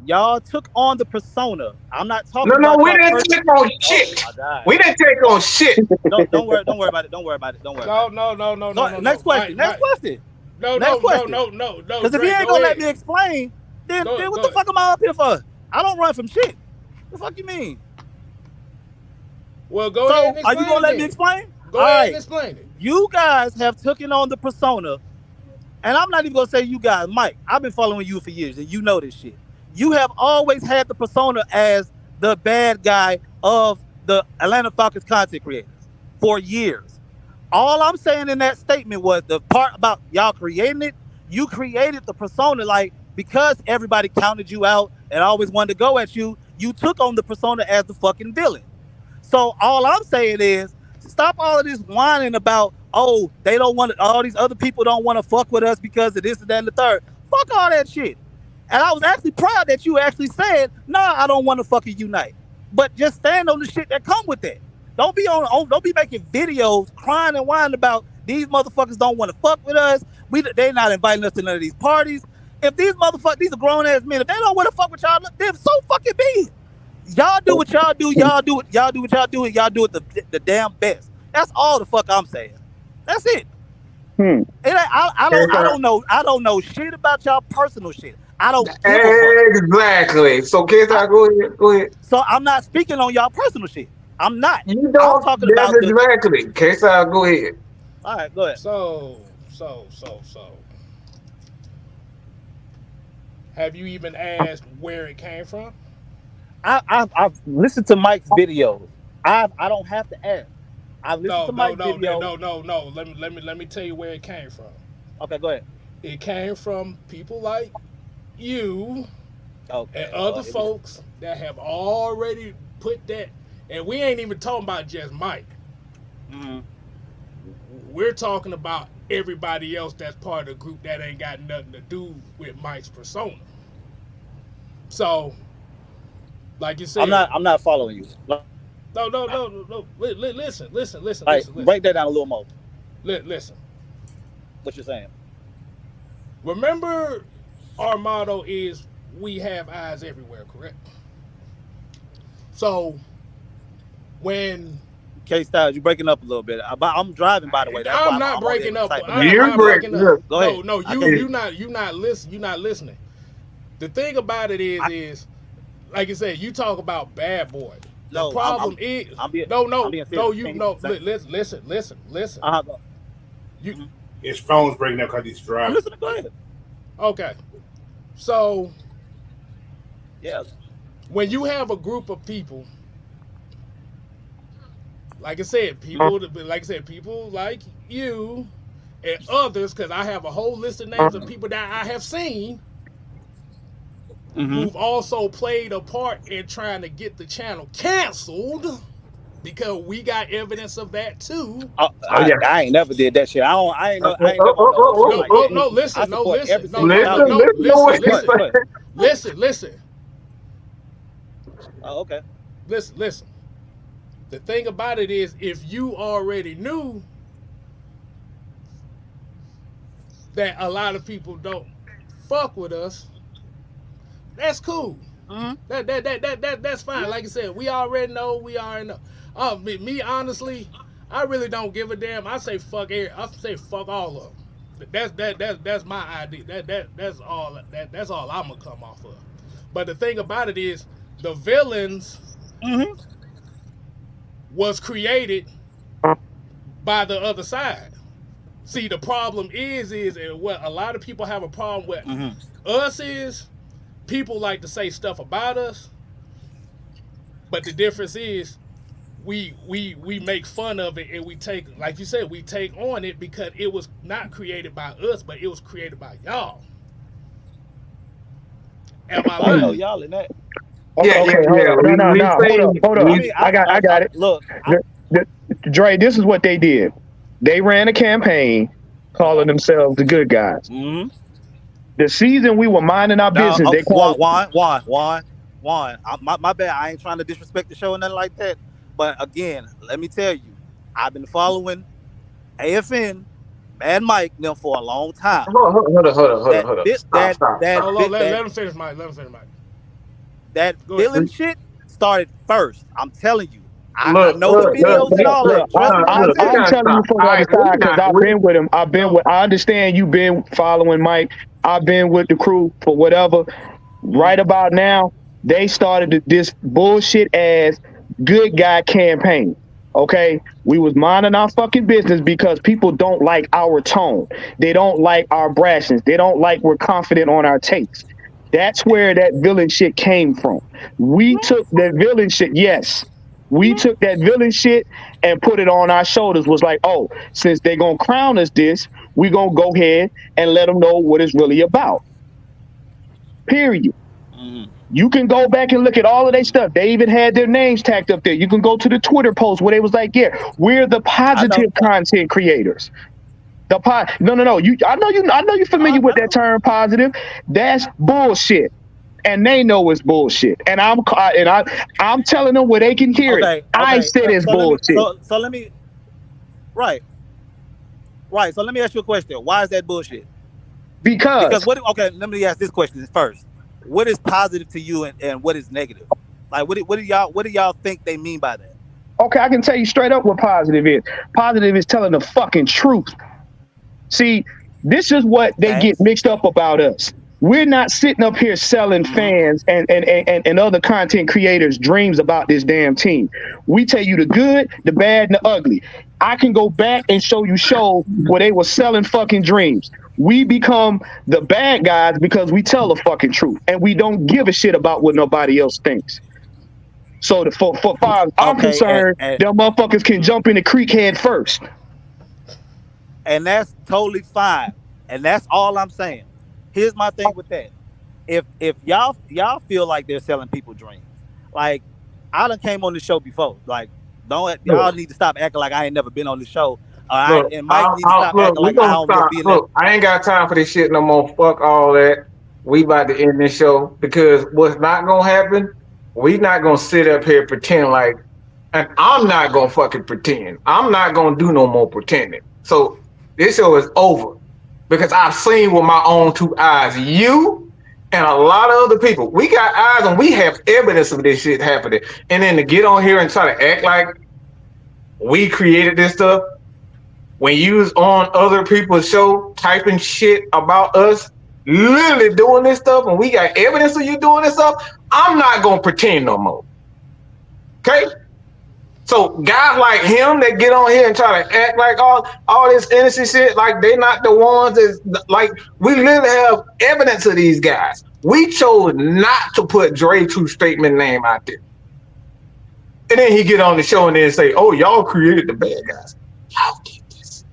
y'all took on the persona. I'm not talking about. No, we didn't take on shit. We didn't take on shit. Don't worry about it. No. Next question. No. Because if he ain't gonna let me explain, then what the fuck am I up here for? I don't run from shit. The fuck you mean? Well, go ahead and explain. Are you gonna let me explain? Go ahead and explain it. You guys have taken on the persona, and I'm not even gonna say you guys, Mike. I've been following you for years, and you know this shit. You have always had the persona as the bad guy of the Atlanta Falcons content creators for years. All I'm saying in that statement was the part about y'all creating it. You created the persona like because everybody counted you out and always wanted to go at you. You took on the persona as the fucking villain. So all I'm saying is stop all of this whining about, oh, they don't want to, all these other people don't want to fuck with us because of this and that and the third. Fuck all that shit. And I was actually proud that you actually said, nah, I don't want to fucking unite. But just stand on the shit that come with that. Don't be making videos crying and whining about these motherfuckers don't want to fuck with us. They not inviting us to none of these parties. If these motherfuckers, these are grown ass men, if they don't want to fuck with y'all, then so fucking be it. Y'all do what y'all do, y'all do what y'all do, and y'all do it the damn best. That's all the fuck I'm saying. That's it. I don't know shit about y'all personal shit. I don't give a fuck. Exactly. So, kids, go ahead. So I'm not speaking on y'all personal shit. I'm not. You I'm don't. talking That's about the. exactly. K-Side, go ahead. All right, go ahead. So. Have you even asked where it came from? I've listened to Mike's videos. I don't have to ask. I've listened No, to no, Mike's no, video. no, no, no. Let me tell you where it came from. Okay, go ahead. It came from people like you Okay. and other folks that have already put that. And we ain't even talking about just Mike. Mm-hmm. We're talking about everybody else that's part of the group that ain't got nothing to do with Mike's persona. So, like you said, I'm not following you. no. Listen. Like, break that down a little more. Listen. What you're saying? Remember, our motto is "We have eyes everywhere." Correct. So, when K-Styles, you breaking up a little bit. I'm driving, by the way. That's why I'm not I'm only breaking able to up, type. I'm You're not breaking breaking up. up. Go ahead. No, I can't- you're not listening. The thing about it is like I said, you talk about bad boy. The No, problem is I'm being no, serious. you Can no. say- Listen. Go. You Mhm. His phone's breaking up because he's I'm driving. listening. Go ahead. okay? So Yeah. when you have a group of people, like I said, people like you and others, because I have a whole list of names of people that I have seen Mm-hmm. who've also played a part in trying to get the channel canceled, because we got evidence of that too. I ain't never did that shit. I ain't never on no shit like that. No, I listen, support every single Listen channel. to what he's Go ahead. listen. Oh, okay. Listen. The thing about it is, if you already knew that a lot of people don't fuck with us, that's cool. Mm-hmm. That's fine. Like I said, we already know. Me honestly, I really don't give a damn. I say fuck all of them. That's my idea. That's all. That's all I'm gonna come off of. But the thing about it is, the villains Mm-hmm. was created by the other side. See, the problem is and what a lot of people have a problem with us is, people like to say stuff about us, but the difference is we make fun of it, and we take, like you said, we take on it because it was not created by us, but it was created by y'all. Am I I know lying? y'all in that. Yeah. No. Hold up. I mean, I got it. Look, Dre, this is what they did. They ran a campaign calling themselves the good guys. mm-hmm. The season we were minding our Now, business, they called Juan. My bad. I ain't trying to disrespect the show or nothing like that. But again, let me tell you, I've been following AFN, Mad Mike, them for a long time. Hold up. Stop. Hold on, let him finish, Mike. That Go ahead. villain shit started first. I'm telling you. I know the videos and all that. Trust me. I'm telling you from the other side, because I've been with him. I understand you've been following Mike. I've been with the crew for whatever. Right about now, they started this bullshit ass good guy campaign. Okay, we was minding our fucking business because people don't like our tone. They don't like our brashness. They don't like we're confident on our takes. That's where that villain shit came from. We took that villain shit. Yes. We took that villain shit and put it on our shoulders. Was like, oh, since they're going to crown us this, we going to go ahead and let them know what it's really about. Period. Mm-hmm. You can go back and look at all of their stuff. They even had their names tagged up there. You can go to the Twitter post where they was like, yeah, we're the positive content creators. No. I know you're familiar with that term positive. That's bullshit. And they know it's bullshit. And I'm telling them where they can hear it. I said it's bullshit. So let me right. So let me ask you a question. Why is that bullshit? Because let me ask this question first. What is positive to you and what is negative? Like what do y'all think they mean by that? Okay, I can tell you straight up what positive is. Positive is telling the fucking truth. See, this is what they get mixed up about us. We're not sitting up here selling Mm-hmm. fans and other content creators dreams about this damn team. We tell you the good, the bad, and the ugly. I can go back and show you shows where they were selling fucking dreams. We become the bad guys because we tell the fucking truth and we don't give a shit about what nobody else thinks. So for far as I'm Okay, concerned, them motherfuckers can jump in the creek head first. and that's totally fine. And that's all I'm saying. Here's my thing with that. If y'all feel like they're selling people dreams, like I done came on the show before. Like, don't y'all Look, need to stop acting like I ain't never been on the show. look, And Mike need to stop look. acting We like I gonna don't stop. be in that. Look, I ain't got time for this shit no more. Fuck all that. We about to end this show because what's not gonna happen? We not gonna sit up here pretend like, and I'm not gonna fucking pretend. I'm not gonna do no more pretending. So this show is over because I've seen with my own two eyes. You and a lot of other people. We got eyes and we have evidence of this shit happening. And then to get on here and try to act like we created this stuff when you was on other people's show typing shit about us, literally doing this stuff, and we got evidence of you doing this stuff, I'm not gonna pretend no more. Okay? So guys like him that get on here and try to act like all this innocent shit, like they not the ones that like we literally have evidence of these guys. We chose not to put Dre True Statement name out there. And then he get on the show and then say, "Oh, y'all created the bad guys. Y'all did this.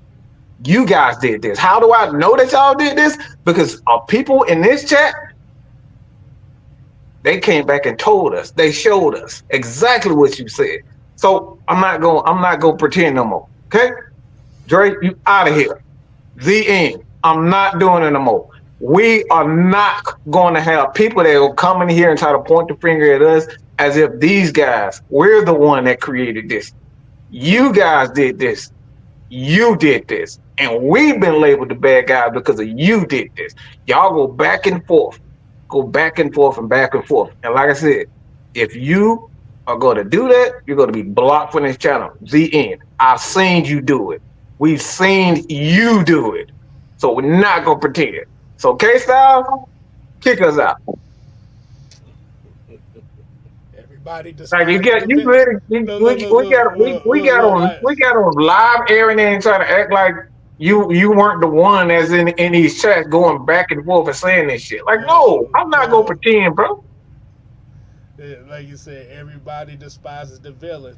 You guys did this. How do I know that y'all did this? Because people in this chat, they came back and told us. They showed us exactly what you said. So I'm not gonna pretend no more. Okay, Dre, you out of here. The end. I'm not doing it no more. We are not going to have people that will come in here and try to point the finger at us as if these guys, we're the one that created this. You guys did this. You did this. And we've been labeled the bad guy because of you did this. Y'all go back and forth. Go back and forth and back and forth. And like I said, if you are going to do that, you're going to be blocked from this channel. The end. I've seen you do it. We've seen you do it. So we're not going to pretend. So K-Style, kick us out. Everybody Like you despises get the you villain. ready? Look, look, look, We got on live airing and trying to act like you weren't the one that's in these chats going back and forth and saying this shit. Like, no, I'm not gonna pretend, bro. Like you said, everybody despises the villain,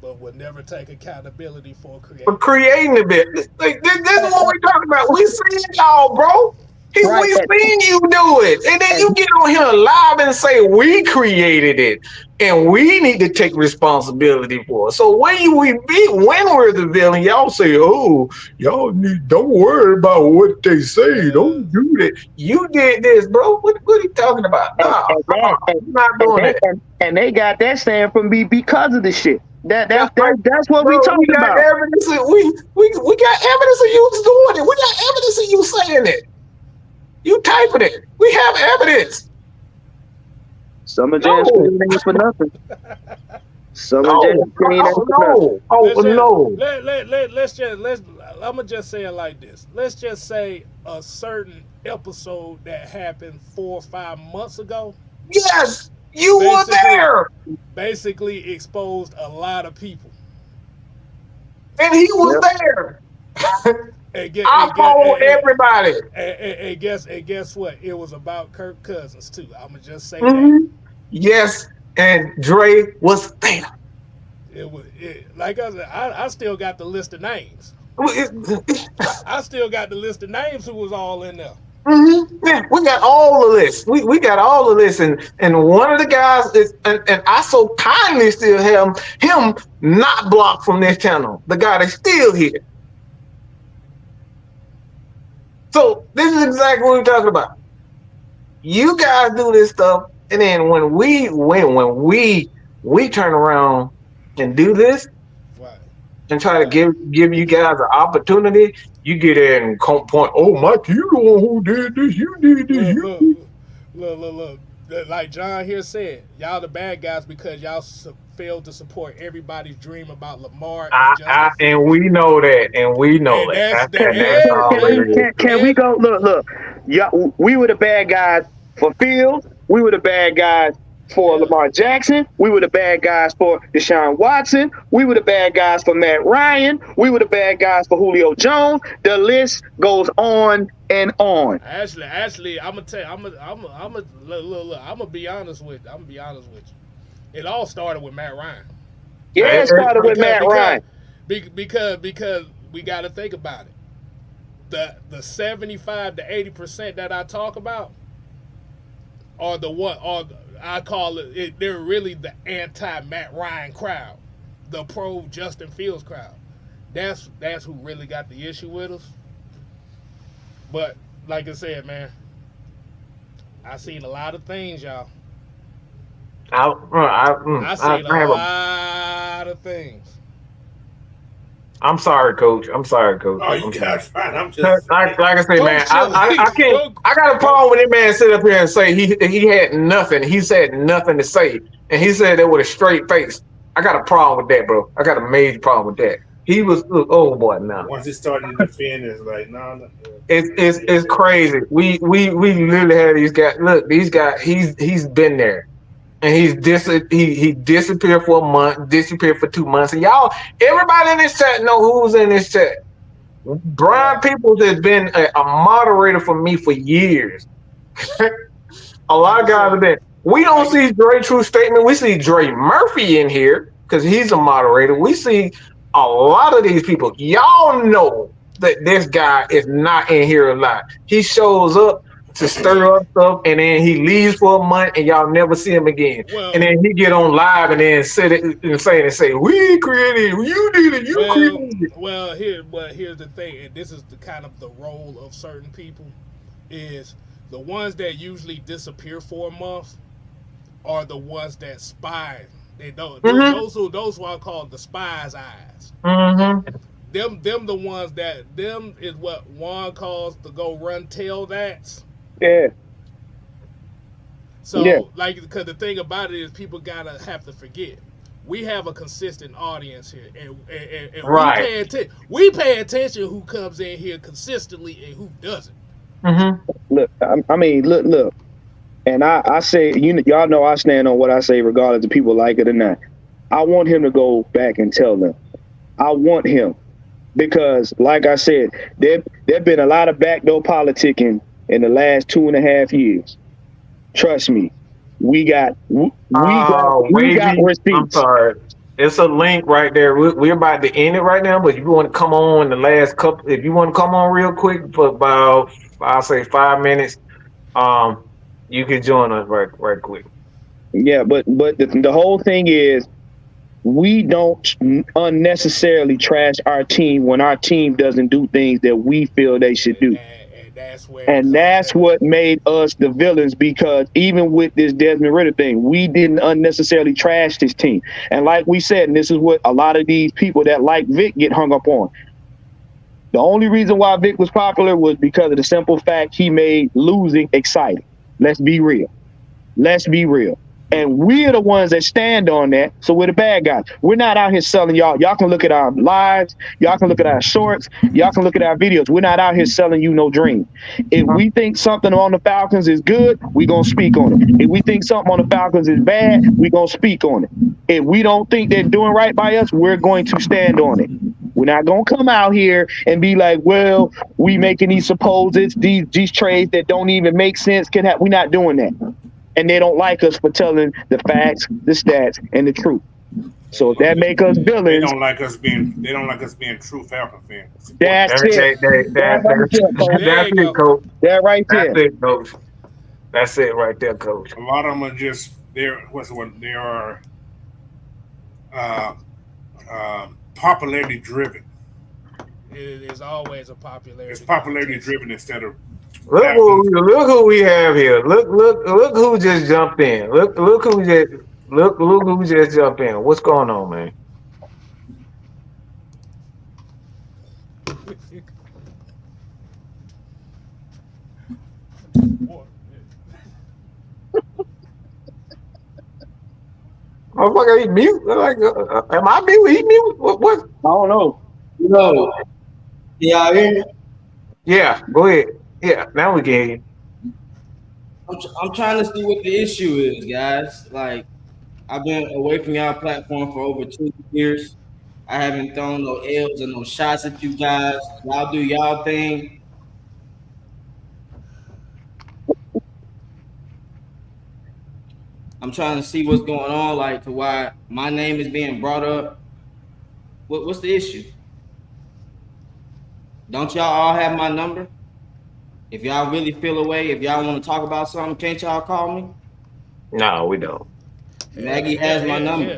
but will never take accountability for For creating. creating the bit. Like this is what we talking about. We seen y'all, bro. Right. We seen you do it. And then you get on here live and say we created it. And we need to take responsibility for it. So when we're the villain, y'all say, "Oh, don't worry about what they say. Don't do that." You did this, bro. What are you talking about? Nah, I'm not doing that. And they got that saying from me because of the shit. Yeah, like, That's what we bro, we talking got about. evidence. We got evidence of you doing it. We got evidence of you saying it. You typing it. We have evidence. Summer Jam screen ain't for nothing. Summer Jam screen ain't for nothing. Let's I'm gonna just say it like this. Let's just say a certain episode that happened 4 or 5 months ago. Yes, you were there. Basically exposed a lot of people. And he was there. And I follow everybody. And guess what? It was about Kirk Cousins too. I'ma just say that. Yes, and Dre was there. Like I said, I still got the list of names. I still got the list of names who was all in there. Yeah, we got all the lists. We got all the lists, and one of the guys is, and I so kindly still have him not blocked from this channel. The guy that's still here. So this is exactly what we're talking about. You guys do this stuff, and then when we turn around and do this, right, and try to give you guys an opportunity, you get in and point. Oh, Mike, you the one who did this. You did this. Look. Like John here said, y'all the bad guys because y'all failed to support everybody's dream about Lamar. And we know that, and we know that. Can we go? Look. Yeah, we were the bad guys for Fields. We were the bad guys for Yeah. Lamar Jackson. We were the bad guys for Deshaun Watson. We were the bad guys for Matt Ryan. We were the bad guys for Julio Jones. The list goes on and on. Actually, I'm gonna tell you, look, I'm gonna be honest with you. I'm gonna be honest with you. It all started with Matt Ryan. Yeah, it started with because Matt because Ryan. because we got to think about it. The 75 to 80% that I talk about are the what are I call it. They're really the anti Matt Ryan crowd, the pro Justin Fields crowd. That's who really got the issue with us. But like I said, man, I seen a lot of things, y'all. I seen a I have a. lot of things. I'm sorry, coach. I'm sorry, coach. Oh, you I'm sorry. guys fine. I'm just Like I say, man, Coach Chili, I can't. go, I got a problem when that man sit up here and say he had nothing. He said nothing to say, and he said that with a straight face. I got a problem with that, bro. I got a major problem with that. He was oh boy, now once he started to defend, it's like no. it's crazy. We literally had these guys. Look, these guys. He's been there. And he disappeared for a month, disappeared for 2 months. And y'all, everybody in this chat know who's in this chat. Brian yeah, Peoples has been a moderator for me for years. A like lot I of guys have said, been. We don't like see Dre True Statement. We see Dre Murphy in here because he's a moderator. We see a lot of these people. Y'all know that this guy is not in here a lot. He shows up to stir up stuff, and then he leaves for a month, and y'all never see him again. And well, then he get on live and then sit it and say, "We created it. You did it. You well, created it." here's the thing, and this is the kind of the role of certain people is the ones that usually disappear for a month are the ones that spy. They don't Mm-hmm. those who are called the spies' eyes. Mm-hmm. Them the ones that them is what Juan calls the go run tell that's. Yeah, yeah, So like because the thing about it is people gotta have to forget. We have a consistent audience here, and Right. we pay attention who comes in here consistently and who doesn't. Mm-hmm. look, look. And I say, y'all know I stand on what I say, regardless if people like it or not. I want him to go back and tell them. I want him because, like I said, there've been a lot of backdoor politicking in the last 2.5 years. Trust me, we got Wavy. I'm receipts. sorry. It's a link right there. We're about to end it right now, but if you want to come on the last couple, if you want to come on real quick for about, I'll say 5 minutes, um, you can join us right quick. Yeah, but the whole thing is we don't unnecessarily trash our team when our team doesn't do things that we feel they should do. And that's where it And comes that's at. what made us the villains, because even with this Desmond Ritter thing, we didn't unnecessarily trash this team. And like we said, and this is what a lot of these people that like Vic get hung up on. The only reason why Vic was popular was because of the simple fact he made losing exciting. Let's be real. Let's be real. And we're the ones that stand on that. So we're the bad guys. We're not out here selling y'all. Y'all can look at our lives. Y'all can look at our shorts. Y'all can look at our videos. We're not out here selling you no dream. If we think something on the Falcons is good, we're going to speak on it. If we think something on the Falcons is bad, we're going to speak on it. If we don't think they're doing right by us, we're going to stand on it. We're not going to come out here and be like, well, we making these supposeds, these trades that don't even make sense. We're not doing that. And they don't like us for telling the facts, the stats, and the truth. So if that make us They villains, don't like us being. They don't like us being true Falcon fans. that's it. That's There you it, go. coach. That right That's there. it, coach. That's it right there, coach. A lot of them are just they're what's the one? They are uh, popularity driven. It is always a It's popularity. popularity contest. driven instead of Look Falcons. who we have here. Look who just jumped in. Look who just jumped in. What's going on, man? Motherfucker, he mute. Like, am I mute? He mute? What? I don't know. Yo, yeah, I mean, Yeah, go ahead. Yeah, now we can hear you. I'm trying to see what the issue is, guys. Like, I've been away from y'all platform for over 2 years. I haven't thrown no L's and no shots at you guys. Y'all do y'all thing. I'm trying to see what's going on, like to why my name is being brought up. What's the issue? Don't y'all all have my number? If y'all really feel away, if y'all want to talk about something, can't y'all call me? No, we don't. Hell, Maggie hell, has my hell, number.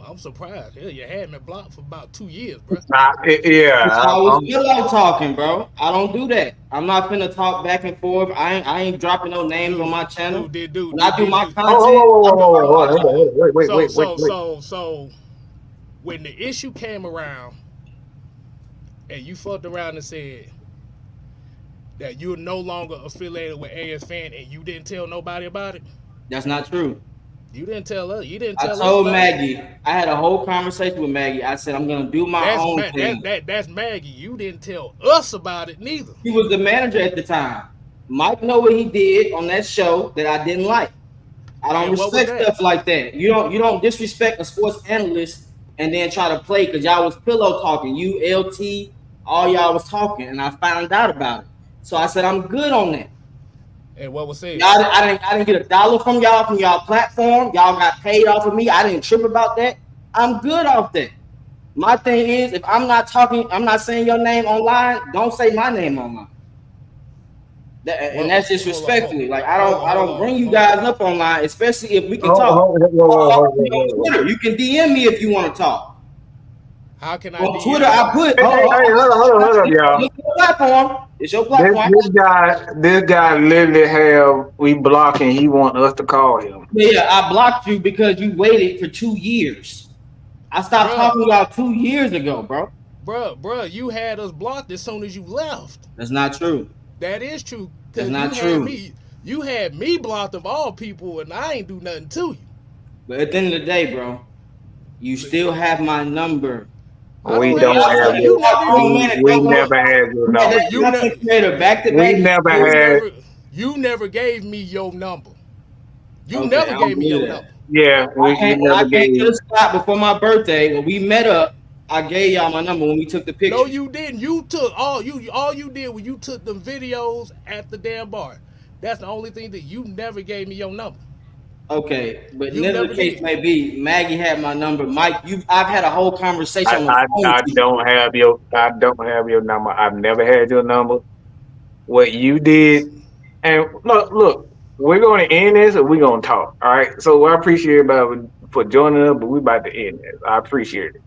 I'm surprised. Hell, you had me blocked for about 2 years, bro. Yeah, I was pillow talking, bro. I don't do that. I'm not finna talk back and forth. I ain't dropping no names on Dude, my channel. dude, did dude, When I did, do did, my dude. oh, content, I'm gonna do my shit. So, wait, so, wait. so, so, when the issue came around, and you fucked around and said that you're no longer affiliated with ASFan, and you didn't tell nobody about it. That's not true. You didn't tell us. You didn't I tell us told about it. Maggie, I had a whole conversation with Maggie. I said I'm gonna do my That's own thing. that's Maggie. You didn't tell us about it neither. He was the manager at the time. Mike know what he did on that show that I didn't like. I don't And what was respect that? stuff like that. You don't disrespect a sports analyst and then try to play because y'all was pillow talking. You LT, all y'all was talking, and I found out about it. So I said I'm good on that. And what was said? Y'all, I didn't get a dollar from y'all platform. Y'all got paid off of me. I didn't trip about that. I'm good off that. My thing is, if I'm not talking, I'm not saying your name online. Don't say my name online. And Well, that's hold on, hold, disrespectfully. Like hold on, I hold don't on, bring you hold on. guys up online, especially if we can Hold, talk. hold, whoa, whoa, Talk whoa, to me whoa, on whoa, Twitter. You can DM me if you want to talk. How can I On Twitter, DM you? I put Hey, hey, hey, hold up, y'all. it's your platform. It's your This platform. this guy, this guy literally have we blocking. He want us to call him. Yeah, I blocked you because you waited for 2 years. I stopped Bruh, talking about 2 years ago, bro. bruh, you had us blocked as soon as you left. That's not true. That is true, That's cause not true. you had me blocked of all people, and I ain't do nothing to you. But at the end of the day, bro, you still have my number. I We don't If have don't your y'all have number. if your. You y'all never grown even men We, and we grown women, never had your we had number. that content creator back to We back never years. had. you never gave me your number. You Okay, never I don't gave me believe your that. number. Yeah, you When never I came to gave. the spot before my birthday, when we met up, I gave y'all my number when we took the No, picture. you didn't. You took all you did was you took them videos at the damn bar. That's the only thing that you never gave me your number. Okay, but You never never the case did. may be, Maggie had my number. Mike, I've had a whole conversation I, on the I phone with I you. don't have your. I don't have your number. I've never had your number. What you did, and look. We're going to end this, or we're going to talk. All right. So I appreciate everybody for joining us, but we're about to end this. I appreciate it.